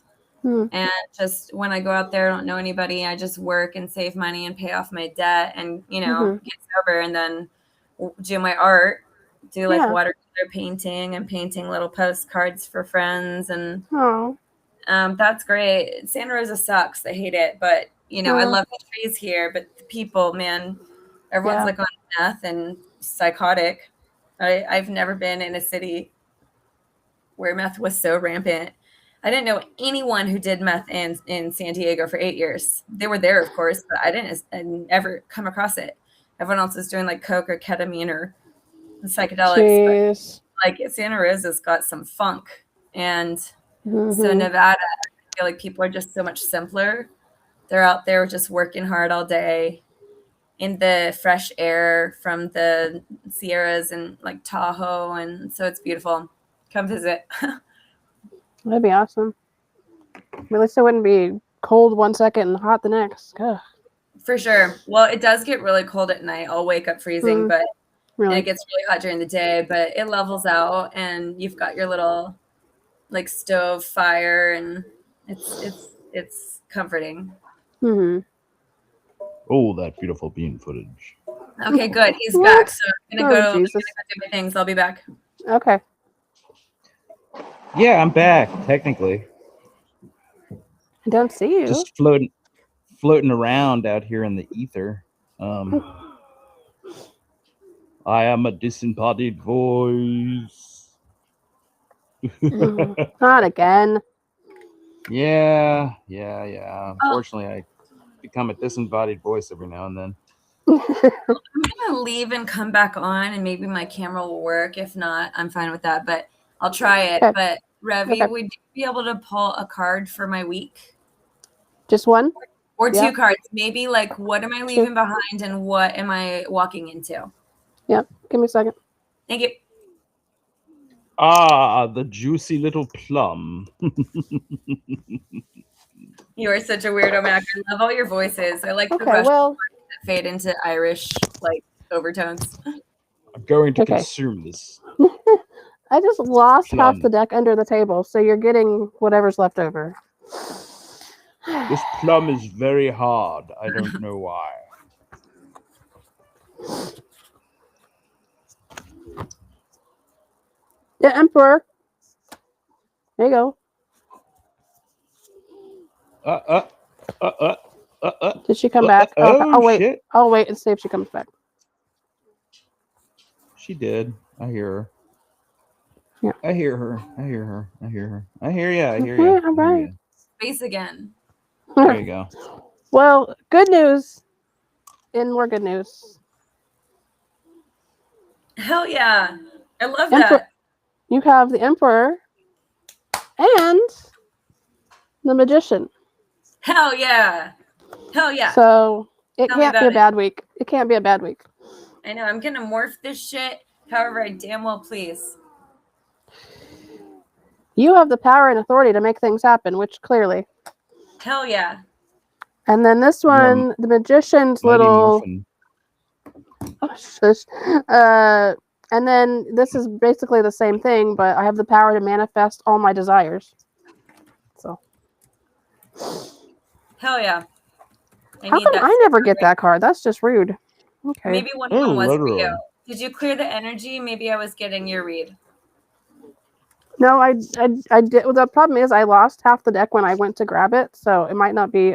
And just when I go out there, I don't know anybody. I just work and save money and pay off my debt and, get sober and then do my art, do like watercolor painting and painting little postcards for friends. And that's great. Santa Rosa sucks. I hate it. But, I love the trees here. But the people, man, everyone's like on meth and psychotic. I've never been in a city where meth was so rampant. I didn't know anyone who did meth in San Diego for 8 years. They were there, of course, but I never come across it. Everyone else was doing like coke or ketamine or psychedelics. But, like Santa Rosa's got some funk. And so Nevada, I feel like people are just so much simpler. They're out there just working hard all day in the fresh air from the Sierras and like Tahoe. And so it's beautiful. Come visit. That'd be awesome. At least it wouldn't be cold one second and hot the next. Ugh. For sure. Well, it does get really cold at night. I'll wake up freezing, but and it gets really hot during the day, but it levels out and you've got your little like stove fire and it's comforting. Oh, that beautiful bean footage. Okay, good. He's back. So I'm gonna go do my things. I'll be back. Okay. Yeah, I'm back, technically. I don't see you. Just floating around out here in the ether. I am a disembodied voice. Not again. Yeah. Unfortunately, I become a disembodied voice every now and then. I'm gonna leave and come back on, and maybe my camera will work. If not, I'm fine with that. But I'll try it. Okay. But Revy, would you be able to pull a card for my week? Just one? Or two cards. Maybe like what am I leaving behind and what am I walking into? Yep. Give me a second. Thank you. Ah, the juicy little plum. You are such a weirdo, Mac. I love all your voices. I like the Russian that fade into Irish like overtones. I'm going to consume this. I just lost half the deck under the table, so you're getting whatever's left over. This plum is very hard. I don't know why. The Emperor. There you go. Did she come back? I'll wait. Shit. I'll wait and see if she comes back. She did. I hear her. Yeah. I hear her. I hear her. I hear her. I hear you. I hear Okay, you. all right. Space again. There you go. Well, good news. And more good news. Hell yeah. I love that. You have the Emperor and the Magician. Hell yeah. Hell yeah. So it can't be a bad week. It can't be a bad week. I know. I'm going to morph this shit however I damn well please. You have the power and authority to make things happen, which clearly. Hell yeah. And then this one, the Magician's little And then this is basically the same thing, but I have the power to manifest all my desires. So Hell yeah. I how need come that. I never get that card? That's just rude. Okay. Maybe one Oh, was for literally. you. Did you clear the energy? Maybe I was getting your read. No, I did. Well, the problem is I lost half the deck when I went to grab it, so it might not be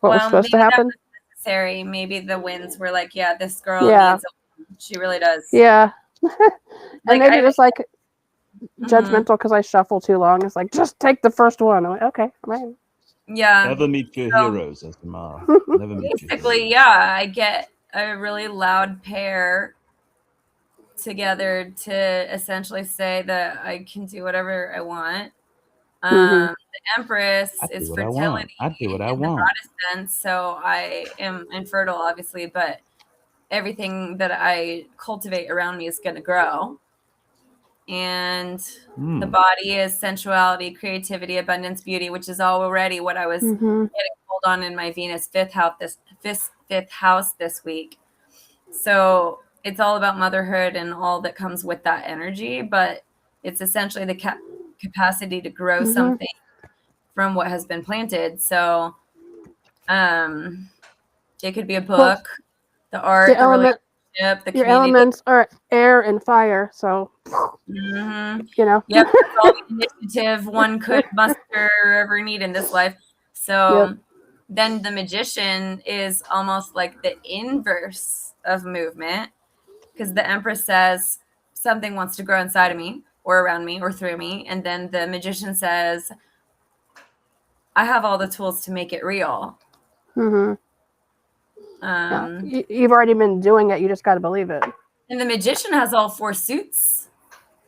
what was supposed to maybe that happen. was necessary. Maybe the winds were like, yeah, this girl Yeah. needs a win. She really does. Yeah. And Like, maybe it was like Mhm. judgmental because I shuffle too long. It's like, just take the first one. I'm like, okay, all right. Yeah. Never meet your So- heroes, as the Ma. Never meet your Basically, heroes. yeah, I get a really loud pair together to essentially say that I can do whatever I want. Mhm. The Empress I do is what I want. fertility I do what I in the want. goddess sense, so I am infertile, obviously, but everything that I cultivate around me is going to grow. And the body is sensuality, creativity, abundance, beauty, which is already what I was Mhm. getting pulled on in my Venus fifth house this week. So it's all about motherhood and all that comes with that energy, but it's essentially the capacity to grow Mhm. something from what has been planted. So it could be a Well, book, the art, the the element, relationship, the your community. elements are air and fire, so Mm-hmm. you know. Yep, that's all the initiative one could muster or ever need in this life. So then the magician is almost like the inverse of movement, because the Empress says something wants to grow inside of me or around me or through me, and then the magician says, I have all the tools to make it real. Mhm. Yeah. You've already been doing it. You just got to believe it. And the magician has all four suits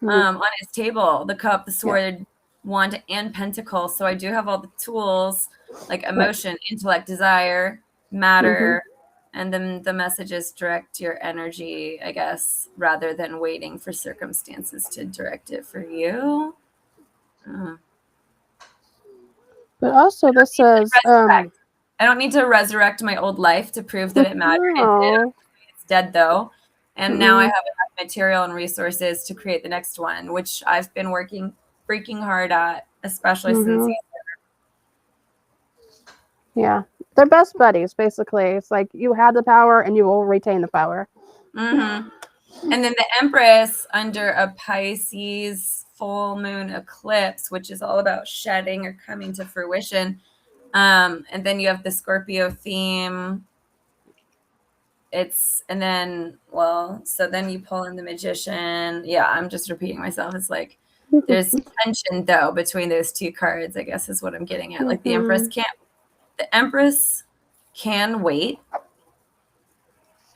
on his table: the cup, the sword, wand, and pentacle. So I do have all the tools, like emotion, intellect, desire, matter, and then the message is direct your energy, I guess, rather than waiting for circumstances to direct it for you. But also, this says, I don't need to resurrect my old life to prove that it mattered. no. It's dead, though. And now I have enough material and resources to create the next one, which I've been working freaking hard at, especially since. Yeah. They're best buddies, basically. It's like you have the power and you will retain the power. Mm-hmm. And then the Empress under a Pisces full moon eclipse, which is all about shedding or coming to fruition. And then you have the Scorpio theme. And then you pull in the Magician. Yeah, I'm just repeating myself. It's like there's tension though between those two cards, I guess is what I'm getting at. Like the Empress can wait.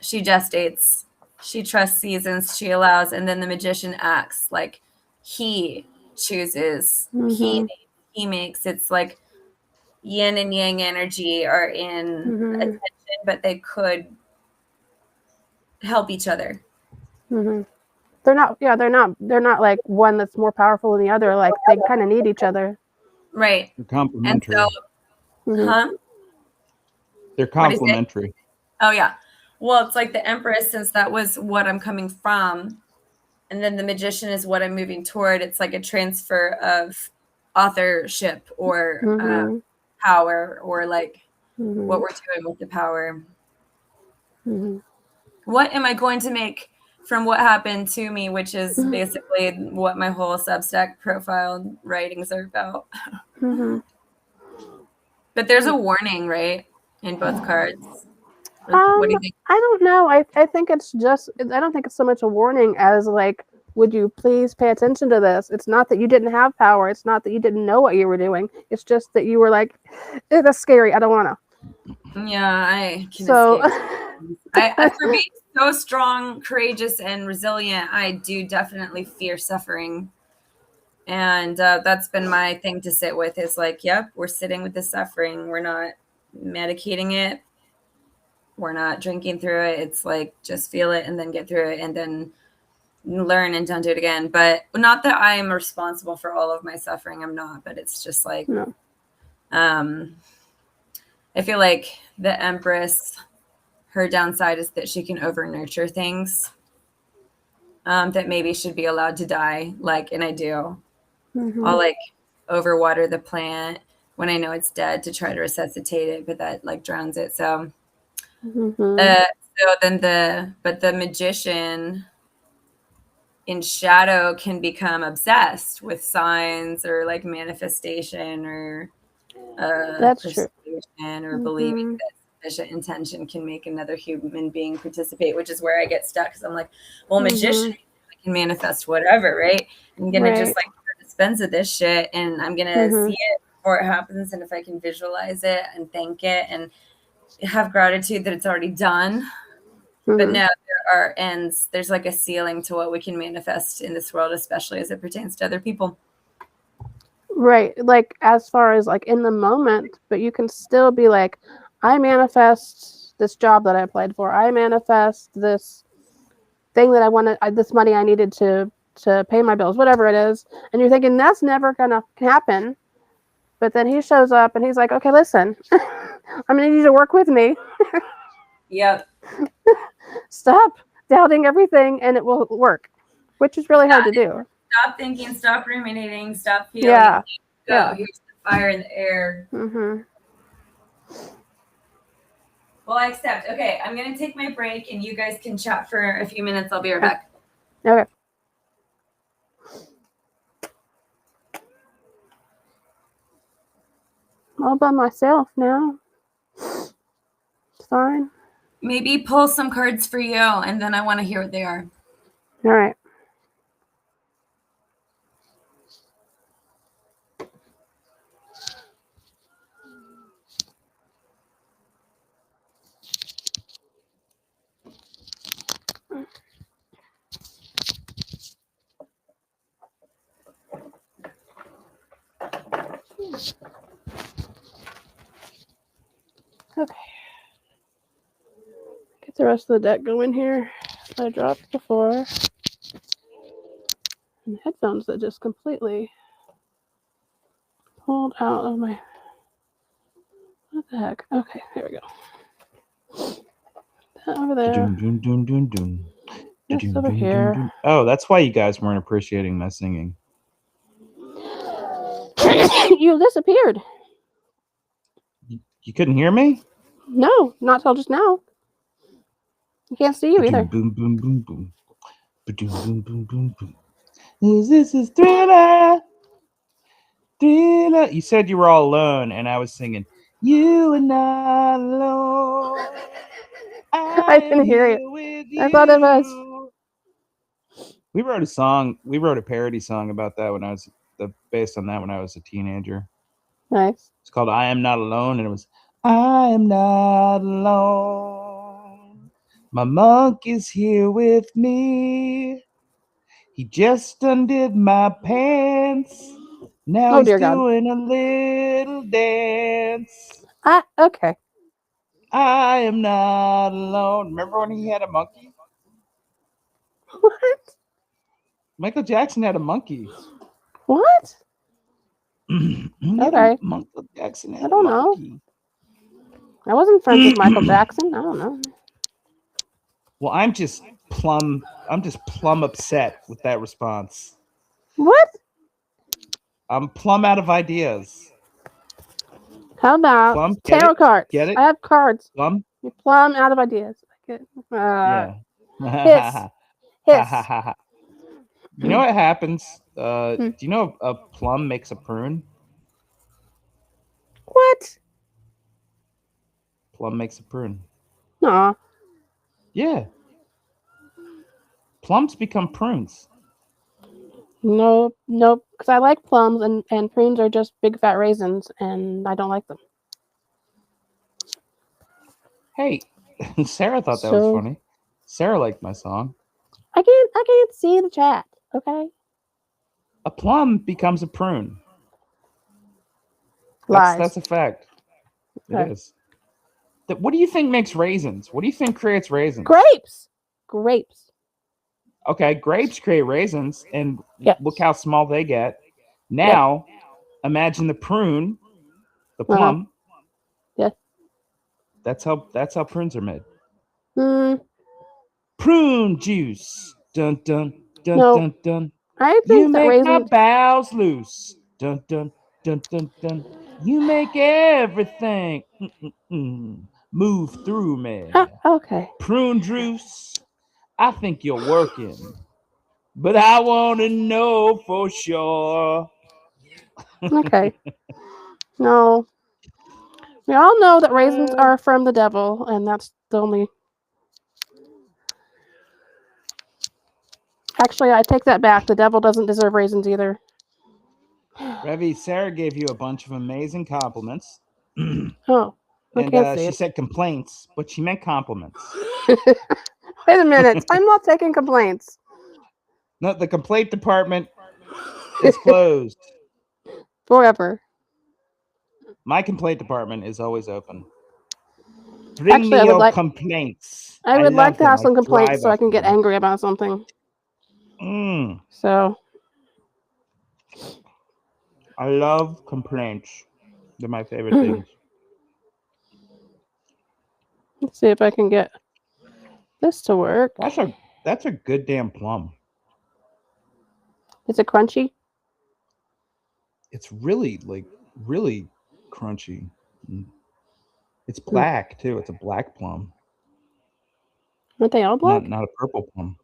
She gestates. She trusts seasons. She allows, and then the Magician acts like he chooses. He makes. It's like yin and yang energy are in attention, but they could help each other. They're not. Yeah, they're not like one that's more powerful than the other. Like they kind of need each other. Right. They're complementary. And so, huh? They're complementary. Oh yeah. Well, it's like the Empress, since that was what I'm coming from, and then the Magician is what I'm moving toward. It's like a transfer of authorship or power, or like what we're doing with the power. What am I going to make from what happened to me, which is basically what my whole Substack profile writings are about. But there's a warning, right, in both cards. What do you think? I don't know. I think it's just. I don't think it's so much a warning as like, would you please pay attention to this? It's not that you didn't have power. It's not that you didn't know what you were doing. It's just that you were like, that's scary. I don't want to. Yeah, I can So, I for being so strong, courageous, and resilient, I do definitely fear suffering. And that's been my thing to sit with is like, yep, we're sitting with the suffering. We're not medicating it. We're not drinking through it. It's like, just feel it and then get through it and then learn and don't do it again. But not that I am responsible for all of my suffering. I'm not, but it's just like, I feel like the Empress, her downside is that she can over nurture things. that maybe should be allowed to die. Like, and I do. Mhm. I'll like overwater the plant when I know it's dead to try to resuscitate it, but that like drowns it. So, Mhm. so then the magician in shadow can become obsessed with signs or like manifestation or That's true. persuasion or believing Mhm. that sufficient intention can make another human being participate, which is where I get stuck because I'm like, well, magician, I can manifest whatever, right? I'm gonna just Right. like dispense of this shit, and I'm gonna Mhm. see it before it happens, and if I can visualize it and thank it and have gratitude that it's already done. But Mhm. no, there are ends. There's like a ceiling to what we can manifest in this world, especially as it pertains to other people. Right. Like as far as like in the moment, but you can still be like, I manifest this job that I applied for. I manifest this thing that I wanted, this money I needed to pay my bills, whatever it is. And you're thinking that's never gonna happen. But then he shows up and he's like, okay, listen, I'm gonna need you to work with me. Yep. Stop doubting everything and it will work, which is really hard to do. Stop thinking, stop ruminating, stop feeling. Yeah. Go. Yeah. Here's the fire in the air. Mm-hmm. Well, I accept. Okay, I'm going to take my break and you guys can chat for a few minutes. I'll be right back. Okay. All by myself now. It's fine. Maybe pull some cards for you and then I want to hear what they are. All right. Okay. Get the rest of the deck going here. I dropped before. And headphones that just completely pulled out of my. What the heck? Okay, here we go. That over there. This over here. Oh, that's why you guys weren't appreciating my singing. You disappeared. You couldn't hear me? No, not till just now. You can't see you either. Boom, boom, boom, boom. Boom, boom, boom, boom. This is Thriller. Thriller. You said you were all alone, and I was singing, You are not alone. I didn't hear it. I thought it was. We wrote a song. We wrote a parody song about that when I was based on that when I was a teenager. Nice. It's called I Am Not Alone, and it was I am not alone. My monk is here with me. He just undid my pants. Now he's dear God. doing a little dance. Okay. I am not alone. Remember when he had a monkey? What? Michael Jackson had a monkey. What? Okay. Michael Jackson had I don't a monkey. know. I wasn't friends with Michael Jackson. I don't know. Well, I'm just plumb upset with that response. What? I'm plumb out of ideas. How about tarot cards? Get it? I have cards. Plum? You're plumb out of ideas. Yeah. Hiss. Hiss. You know what happens? Do you know a plum makes a prune? What? Plum makes a prune. Aw. Yeah. Plums become prunes. Nope. Because I like plums and prunes are just big fat raisins and I don't like them. Hey, Sarah thought that was funny. Sarah liked my song. I can't see the chat. Okay. A plum becomes a prune. Lies. That's a fact. Okay. It is. What do you think makes raisins? What do you think creates raisins? Grapes. Okay, grapes create raisins, and look how small they get. Now, imagine the prune, the plum. Yeah. That's how prunes are made. Mm. Prune juice. Dun dun dun No. dun dun. I You think that make my raisins. bowels loose. Dun dun dun dun dun. You make everything move through me. Okay. Prune juice. I think you're working, but I want to know for sure. Okay. No. We all know that raisins are from the devil, and that's the only. Actually, I take that back. The devil doesn't deserve raisins either. Revi, Sarah gave you a bunch of amazing compliments. Oh, I And can't see she it. said complaints, but she meant compliments. Wait a minute. I'm not taking complaints. No, the complaint department is closed. Forever. My complaint department is always open. Bring Actually, me I would your like. complaints. I would like love to them. have some complaints thrive so I off can get them. angry about something. So I love complaints. They're my favorite things. let's see if I can get this to work. That's a good damn plum. Is it crunchy? It's really really crunchy. It's black too. It's a black plum. Aren't they all black? Not a purple plum.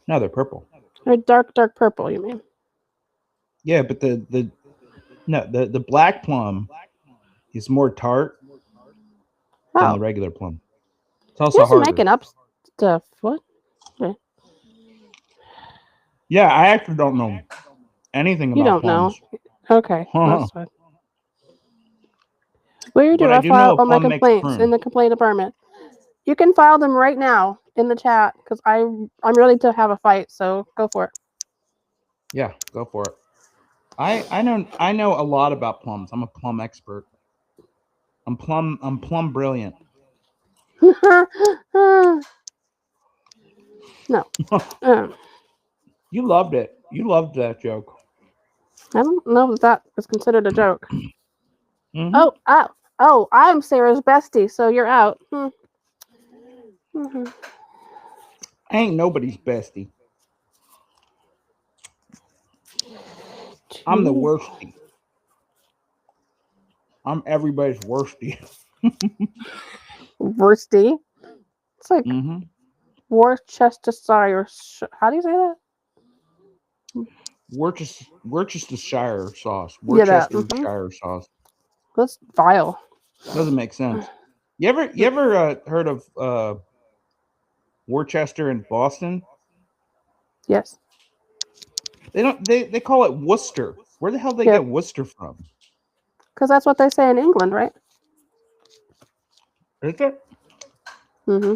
No, they're purple. Or dark purple, you mean? Yeah, but the black plum is more tart than the regular plum. It's also You're just harder. making up stuff. What? Okay. Yeah, I actually don't know anything about You don't plums. know. Okay. That's fine. Where do But I do know file a all my plum makes complaints? prune. In the complaint department. You can file them right now in the chat because I'm ready to have a fight. So go for it. Yeah, go for it. I know a lot about plums. I'm a plum expert. I'm plum brilliant. No. You loved it. You loved that joke. I don't know if that is considered a joke. Mm-hmm. Oh, I'm Sarah's bestie, so you're out. I ain't nobody's bestie. I'm the worstie. I'm everybody's worstie. Worsty. It's like Mm-hmm. Worcestershire. How do you say that? Worcestershire sauce. Yeah, that. Worcestershire sauce. That's vile. Doesn't make sense. You ever heard of Worcester in Boston? Yes. They call it Worcester. Where the hell did they get Worcester from? Because that's what they say in England, right? Is it? Mm-hmm.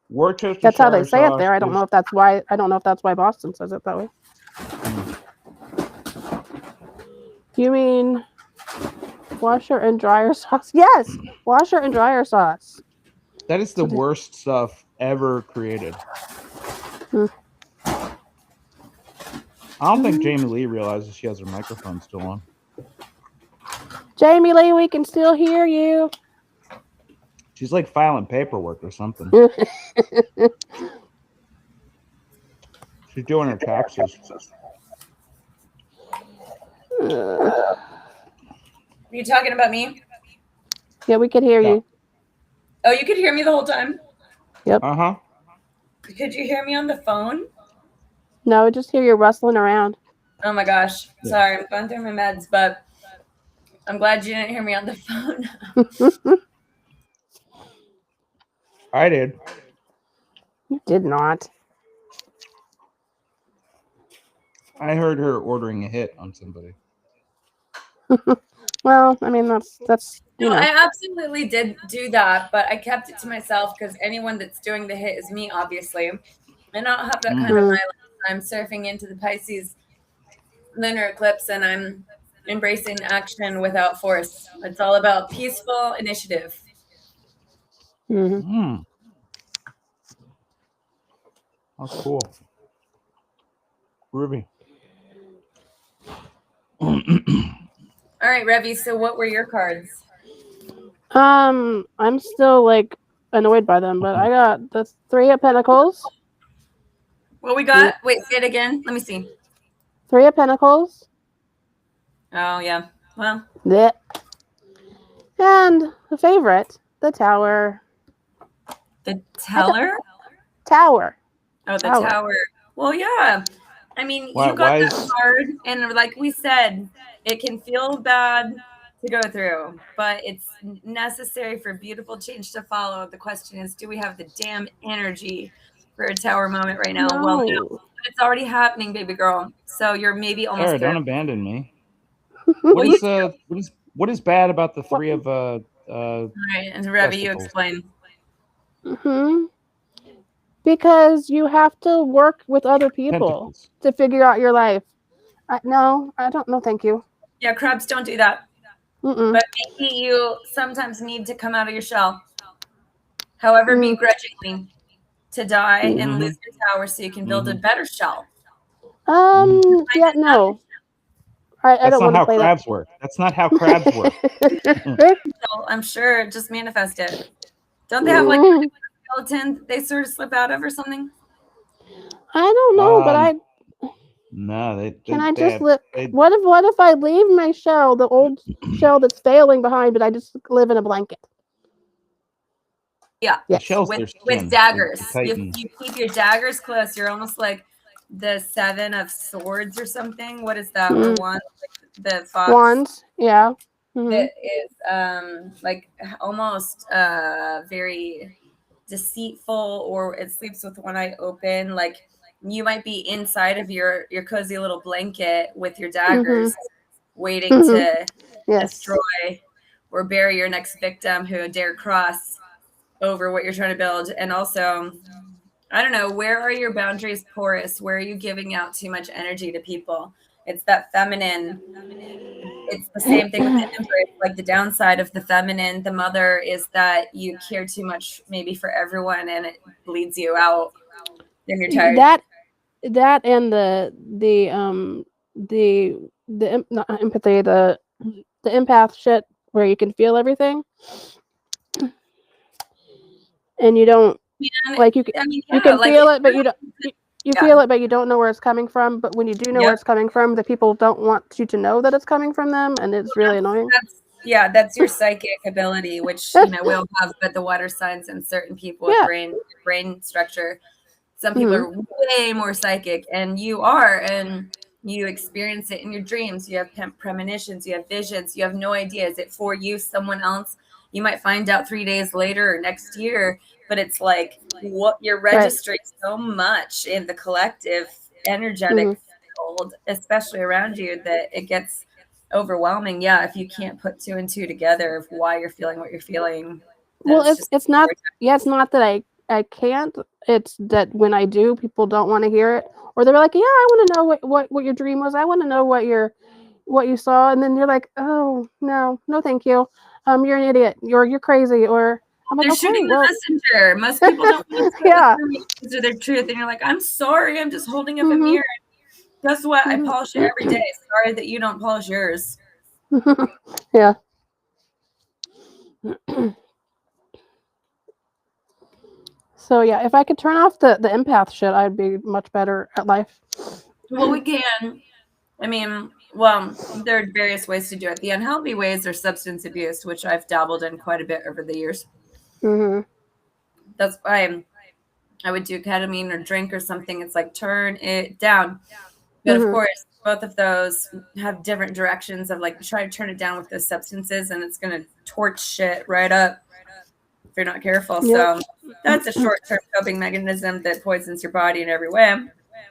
Worcestershire. That's how they say it there. I don't know if that's why. I don't know if that's why Boston says it that way. You mean washer and dryer sauce? Yes, washer and dryer sauce. That is the worst stuff ever created. I don't think Jamie Lee realizes she has her microphone still on. Jamie Lee, we can still hear you. She's like filing paperwork or something. She's doing her taxes. Are you talking about me? Yeah, we could hear you. Oh, you could hear me the whole time? Yep. Uh-huh. Could you hear me on the phone? No, just hear you rustling around. Oh my gosh. Sorry, I'm going through my meds, but I'm glad you didn't hear me on the phone. I did. You did not. I heard her ordering a hit on somebody. Well, I mean, that's you know. I absolutely did do that, but I kept it to myself because anyone that's doing the hit is me, obviously. And I don't have that kind of my life. I'm surfing into the Pisces lunar eclipse and I'm embracing action without force. It's all about peaceful initiative. Mm-hmm. That's cool. Ruby. All right, Revi. So what were your cards? I'm still like annoyed by them, but I got the 3 of Pentacles. What we got? Wait, say it again. Let me see. 3 of Pentacles. Oh yeah. Well. Blech. And the favorite, the Tower. The teller? Tower. Oh, the tower. Well, yeah. I mean, you got that card, and like we said, it can feel bad to go through, but it's necessary for beautiful change to follow. The question is, do we have the damn energy for a tower moment right now? No. Well, no. It's already happening, baby girl. So you're maybe almost Sarah, there. don't abandon me. What is bad about the 3 of all right, and Revi, you explain. Because you have to work with other people to figure out your life. No, I don't know. Thank you. Yeah, crabs don't do that. But maybe you sometimes need to come out of your shell, however begrudgingly, to die and lose your tower so you can build a better shell. Yeah, no. I don't want to play that. That's not how crabs work. I'm sure. Just manifest it. Don't they have like a skeleton they sort of slip out of or something? I don't know, but No, can I just live? What if I leave my shell, the old shell that's failing behind, but I just live in a blanket? Yeah, yes. With daggers. You keep your daggers close. You're almost like the 7 of Swords or something. What is that? Or one? The fox. Wands. Yeah. It is like almost very deceitful, or it sleeps with one eye open. Like you might be inside of your cozy little blanket with your daggers, waiting to destroy or bury your next victim who dare cross over what you're trying to build. And also, I don't know, where are your boundaries porous? Where are you giving out too much energy to people? It's that feminine. It's the same thing with the Empress. Like the downside of the feminine, the mother, is that you care too much maybe for everyone and it bleeds you out. Then you're tired. That and the not empathy, the empath shit where you can feel everything. And you don't like you can feel it, but you don't. You feel it, but you don't know where it's coming from. But when you do know where it's coming from, the people don't want you to know that it's coming from them, and it's really annoying. That's your psychic ability, which we all have, but the water signs and certain people with brain structure. Some people are way more psychic, and you are, and you experience it in your dreams. You have premonitions, you have visions. You have no idea. Is it for you, someone else? You might find out 3 days later or next year. But it's like what you're registering so much in the collective energetic field, especially around you, that it gets overwhelming. Yeah, if you can't put 2 and 2 together of why you're feeling what you're feeling. Well, it's not. Yeah, it's not that I can't. It's that when I do, people don't want to hear it, or they're like, "Yeah, I want to know what your dream was. I want to know what you saw," and then you're like, "Oh no, thank you. You're an idiot. You're crazy," or I'm like, they're shooting the messenger. Most people don't want to to their truth, and you're like, I'm sorry, I'm just holding up a mirror. Guess what? I polish it every day. Sorry that you don't polish yours. Yeah. So yeah, if I could turn off the empath shit, I'd be much better at life. Well, we can. I mean, there are various ways to do it. The unhealthy ways are substance abuse, which I've dabbled in quite a bit over the years. That's why I would do ketamine or drink or something. It's like turn it down. But of course, both of those have different directions of like try to turn it down with those substances, and it's going to torch shit right up if you're not careful. So that's a short-term coping mechanism that poisons your body in every way.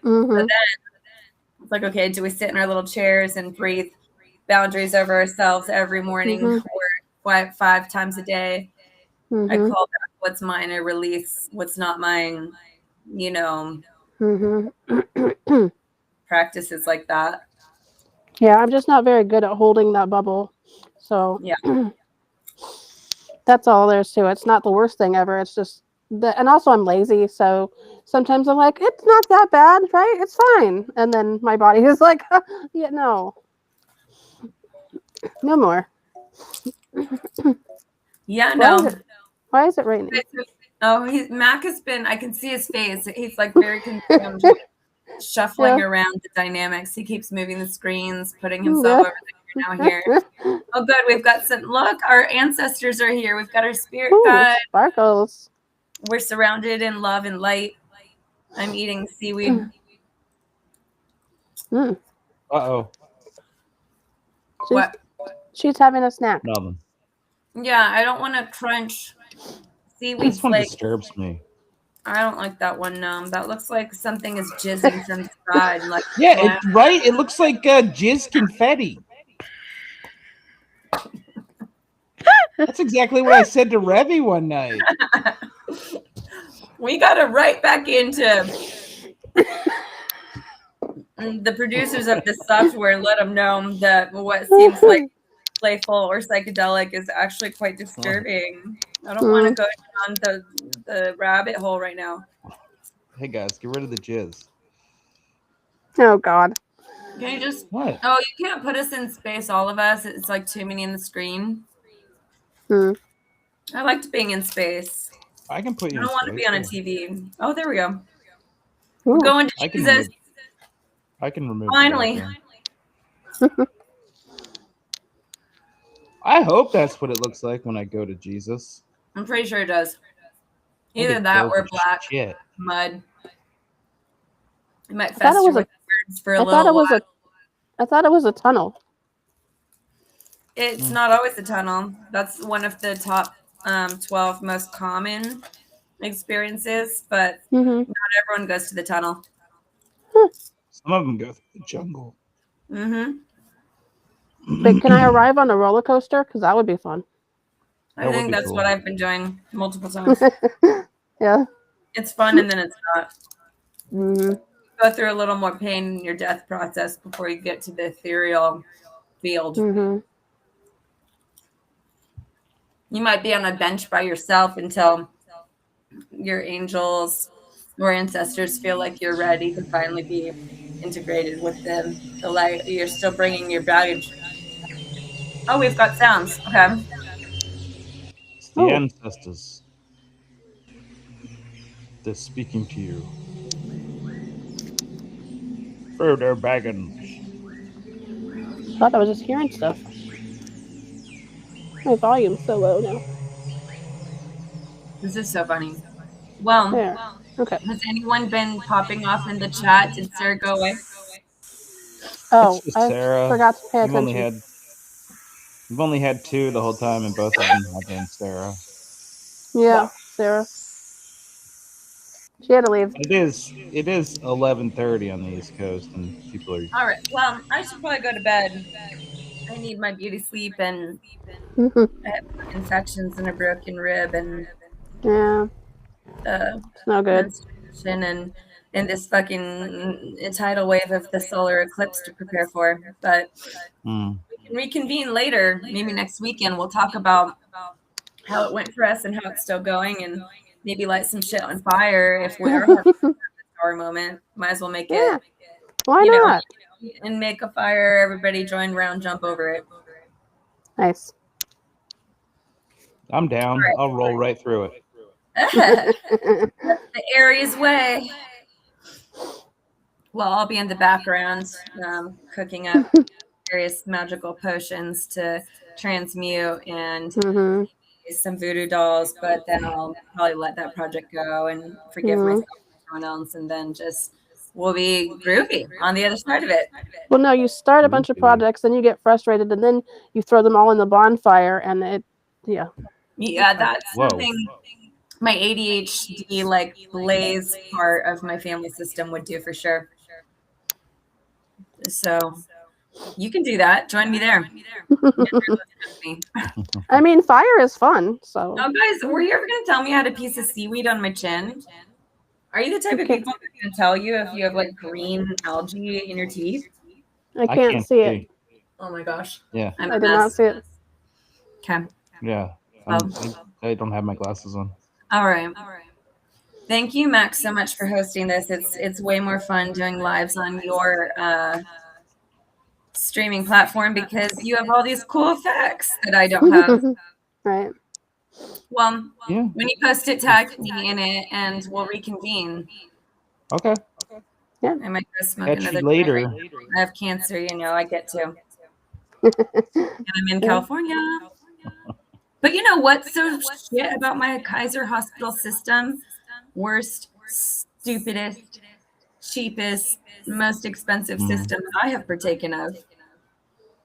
But then it's like, okay, do we sit in our little chairs and breathe boundaries over ourselves every morning or 5 times a day? I call that what's mine, I release what's not mine, practices like that. Yeah, I'm just not very good at holding that bubble. So that's all there is to it. It's not the worst thing ever. It's just and also I'm lazy, so sometimes I'm like, it's not that bad, right? It's fine. And then my body is like, yeah, no more. Yeah, Why is no. it, why is it raining? Oh, Mac has been, I can see his face. He's like very consumed shuffling Yeah. around the dynamics. He keeps moving the screens, putting himself over there, now here. Oh, good. We've got some, look, our ancestors are here. We've got our spirit Ooh, guide. sparkles. We're surrounded in love and light. I'm eating seaweed. Mm. Uh-oh. What? She's having a snack. Nothing. Yeah, I don't want to crunch seaweed This one flakes. disturbs me. I don't like that one. That looks like something is jizzing from the side. Like, Yeah, right? It looks like jizz confetti. That's exactly what I said to Revy one night. we got to right back into the producers of this software. Let them know that what seems like playful or psychedelic is actually quite disturbing. I don't want to go down the rabbit hole right now. Hey guys, get rid of the jizz. Oh God. Can you just What? Oh, you can't put us in space, all of us. It's like too many in the screen. I liked being in space. I can put you I in don't want to be on a TV. Oh, there we go. We're going to Jesus. I can remove Finally. I hope that's what it looks like when I go to Jesus. I'm pretty sure it does. Either that or black mud. It might fester with words for a little while. I thought it was a tunnel. It's not always a tunnel. That's one of the top 12 most common experiences, but not everyone goes to the tunnel. Some of them go through the jungle. But can I arrive on a roller coaster? Because that would be fun. I think that's what I've been doing multiple times. Yeah. It's fun and then it's not. Go through a little more pain in your death process before you get to the ethereal field. You might be on a bench by yourself until your angels or ancestors feel like you're ready to finally be integrated with them. The light, you're still bringing your baggage. Oh, we've got sounds. Okay. It's the ancestors. They're speaking to you. Through their baggage. I thought I was just hearing stuff. My volume's so low now. This is so funny. Well, okay. Has anyone been popping off in the chat? Did Sarah go away? Oh, I Sarah. forgot to pay attention. We've only had two the whole time, and both of them have been Sarah. Yeah, Sarah. She had to leave. It is 11:30 on the East Coast, and people are. All right. Well, I should probably go to bed. I need my beauty sleep, and I have infections and a broken rib, and it's no good. And this fucking tidal wave of the solar eclipse to prepare for. But we can reconvene later, maybe next weekend. We'll talk about how it went for us and how it's still going, and maybe light some shit on fire if we are having a power moment. Might as well make it. Why not? And make a fire. Everybody join round, jump over it. Nice. I'm down. Right. I'll roll right through it. The Aries way. Well, I'll be in the background cooking up various magical potions to transmute and some voodoo dolls, but then I'll probably let that project go and forgive myself and everyone else, and then just we'll be groovy on the other side of it. Well, no, you start a bunch of projects, then you get frustrated, and then you throw them all in the bonfire, and that's something my ADHD like blaze part of my family system would do for sure. So you can do that. Join me there. I mean, fire is fun. So, oh, guys, were you ever going to tell me I had a piece of seaweed on my chin? Are you the type of people that can tell you if you have like green algae in your teeth? I can't see it. Oh my gosh. Yeah. I did not see it. Okay. Yeah. I don't have my glasses on. All right. Thank you, Max, so much for hosting this. It's way more fun doing lives on your streaming platform because you have all these cool effects that I don't have. Right. Well, Yeah. when you post it, tag me in it, and we'll reconvene. Okay. I might go smoke Catch another you later. joint. I have cancer, you know. I get to. And I'm in California. But you know what's so shit about my Kaiser hospital system? Worst, stupidest, cheapest, most expensive system I have partaken of.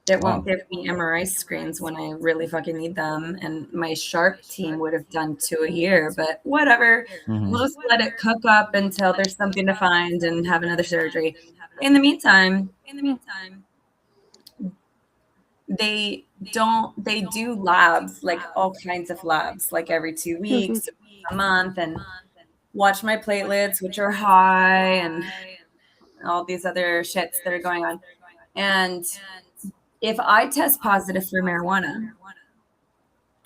That won't give me MRI screens when I really fucking need them. And my Sharp team would have done 2 a year, but whatever. We'll just let it cook up until there's something to find and have another surgery. In the meantime, they do labs, like all kinds of labs, like every 2 weeks, a month, and watch my platelets, which are high, and all these other shits that are going on. And if I test positive for marijuana,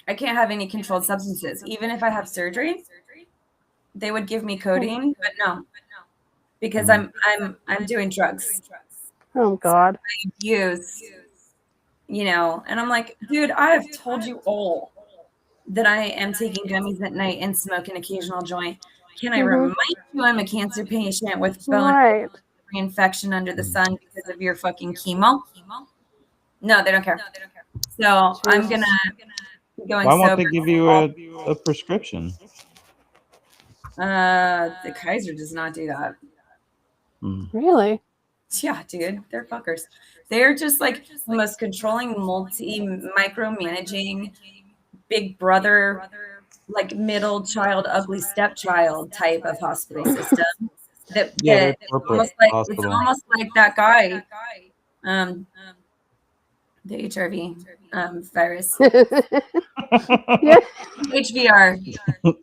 I can't have any controlled substances. Even if I have surgery, they would give me codeine, but no, because I'm doing drugs. Oh God. I use, you know, and I'm like, dude, I have told you all that I am taking gummies at night and smoke an occasional joint. Can I remind you I'm a cancer patient with bone reinfection under the sun because of your fucking chemo? No, they don't care. So I'm gonna be going Why sober. won't they give you a prescription? The Kaiser does not do that. Really? Yeah, dude, they're fuckers. They're just like the most controlling, micromanaging, big brother, like middle child, ugly stepchild type of hospital system. That they're it's corporate it's almost like that guy, the HRV virus. Yeah. HVR.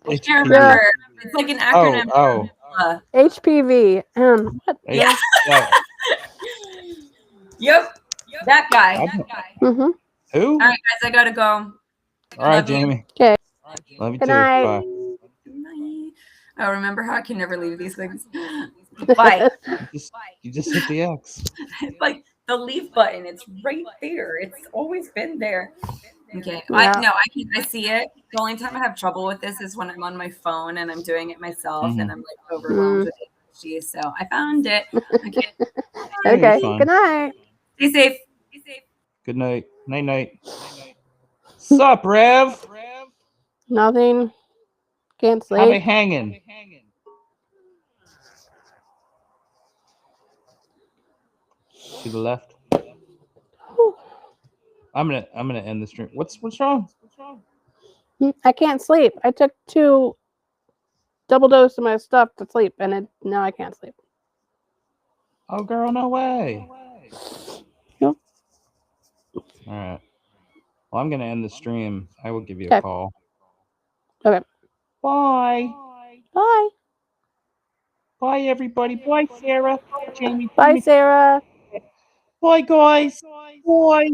I can't remember. It's like an acronym. HPV. What? Yeah. Yep. That guy. Mm-hmm. Who? All right, guys, I gotta go. All right, Jamie. Okay. Love you Good too. night. Bye. Bye. Oh, remember how I can never leave these things? Bye. You just hit the X. It's like the leave button. It's right there. It's always been there. Okay. Yeah. I see it. The only time I have trouble with this is when I'm on my phone and I'm doing it myself and I'm like overwhelmed with ADHD. So I found it. Okay. Okay. Good night. Stay safe. Good night. Night night. Sup, Rev? Nothing. Can't sleep. How they hanging? To the left. I'm gonna end the stream. What's wrong? I can't sleep. I took 2 double doses of my stuff to sleep, and now I can't sleep. Oh, girl, no way. Yep. All right. Well, I'm gonna end the stream. I will give you a call. Okay. Bye. Bye. Bye, everybody. Bye, Sarah. Jamie. Bye, Sarah. Bye, guys. Bye.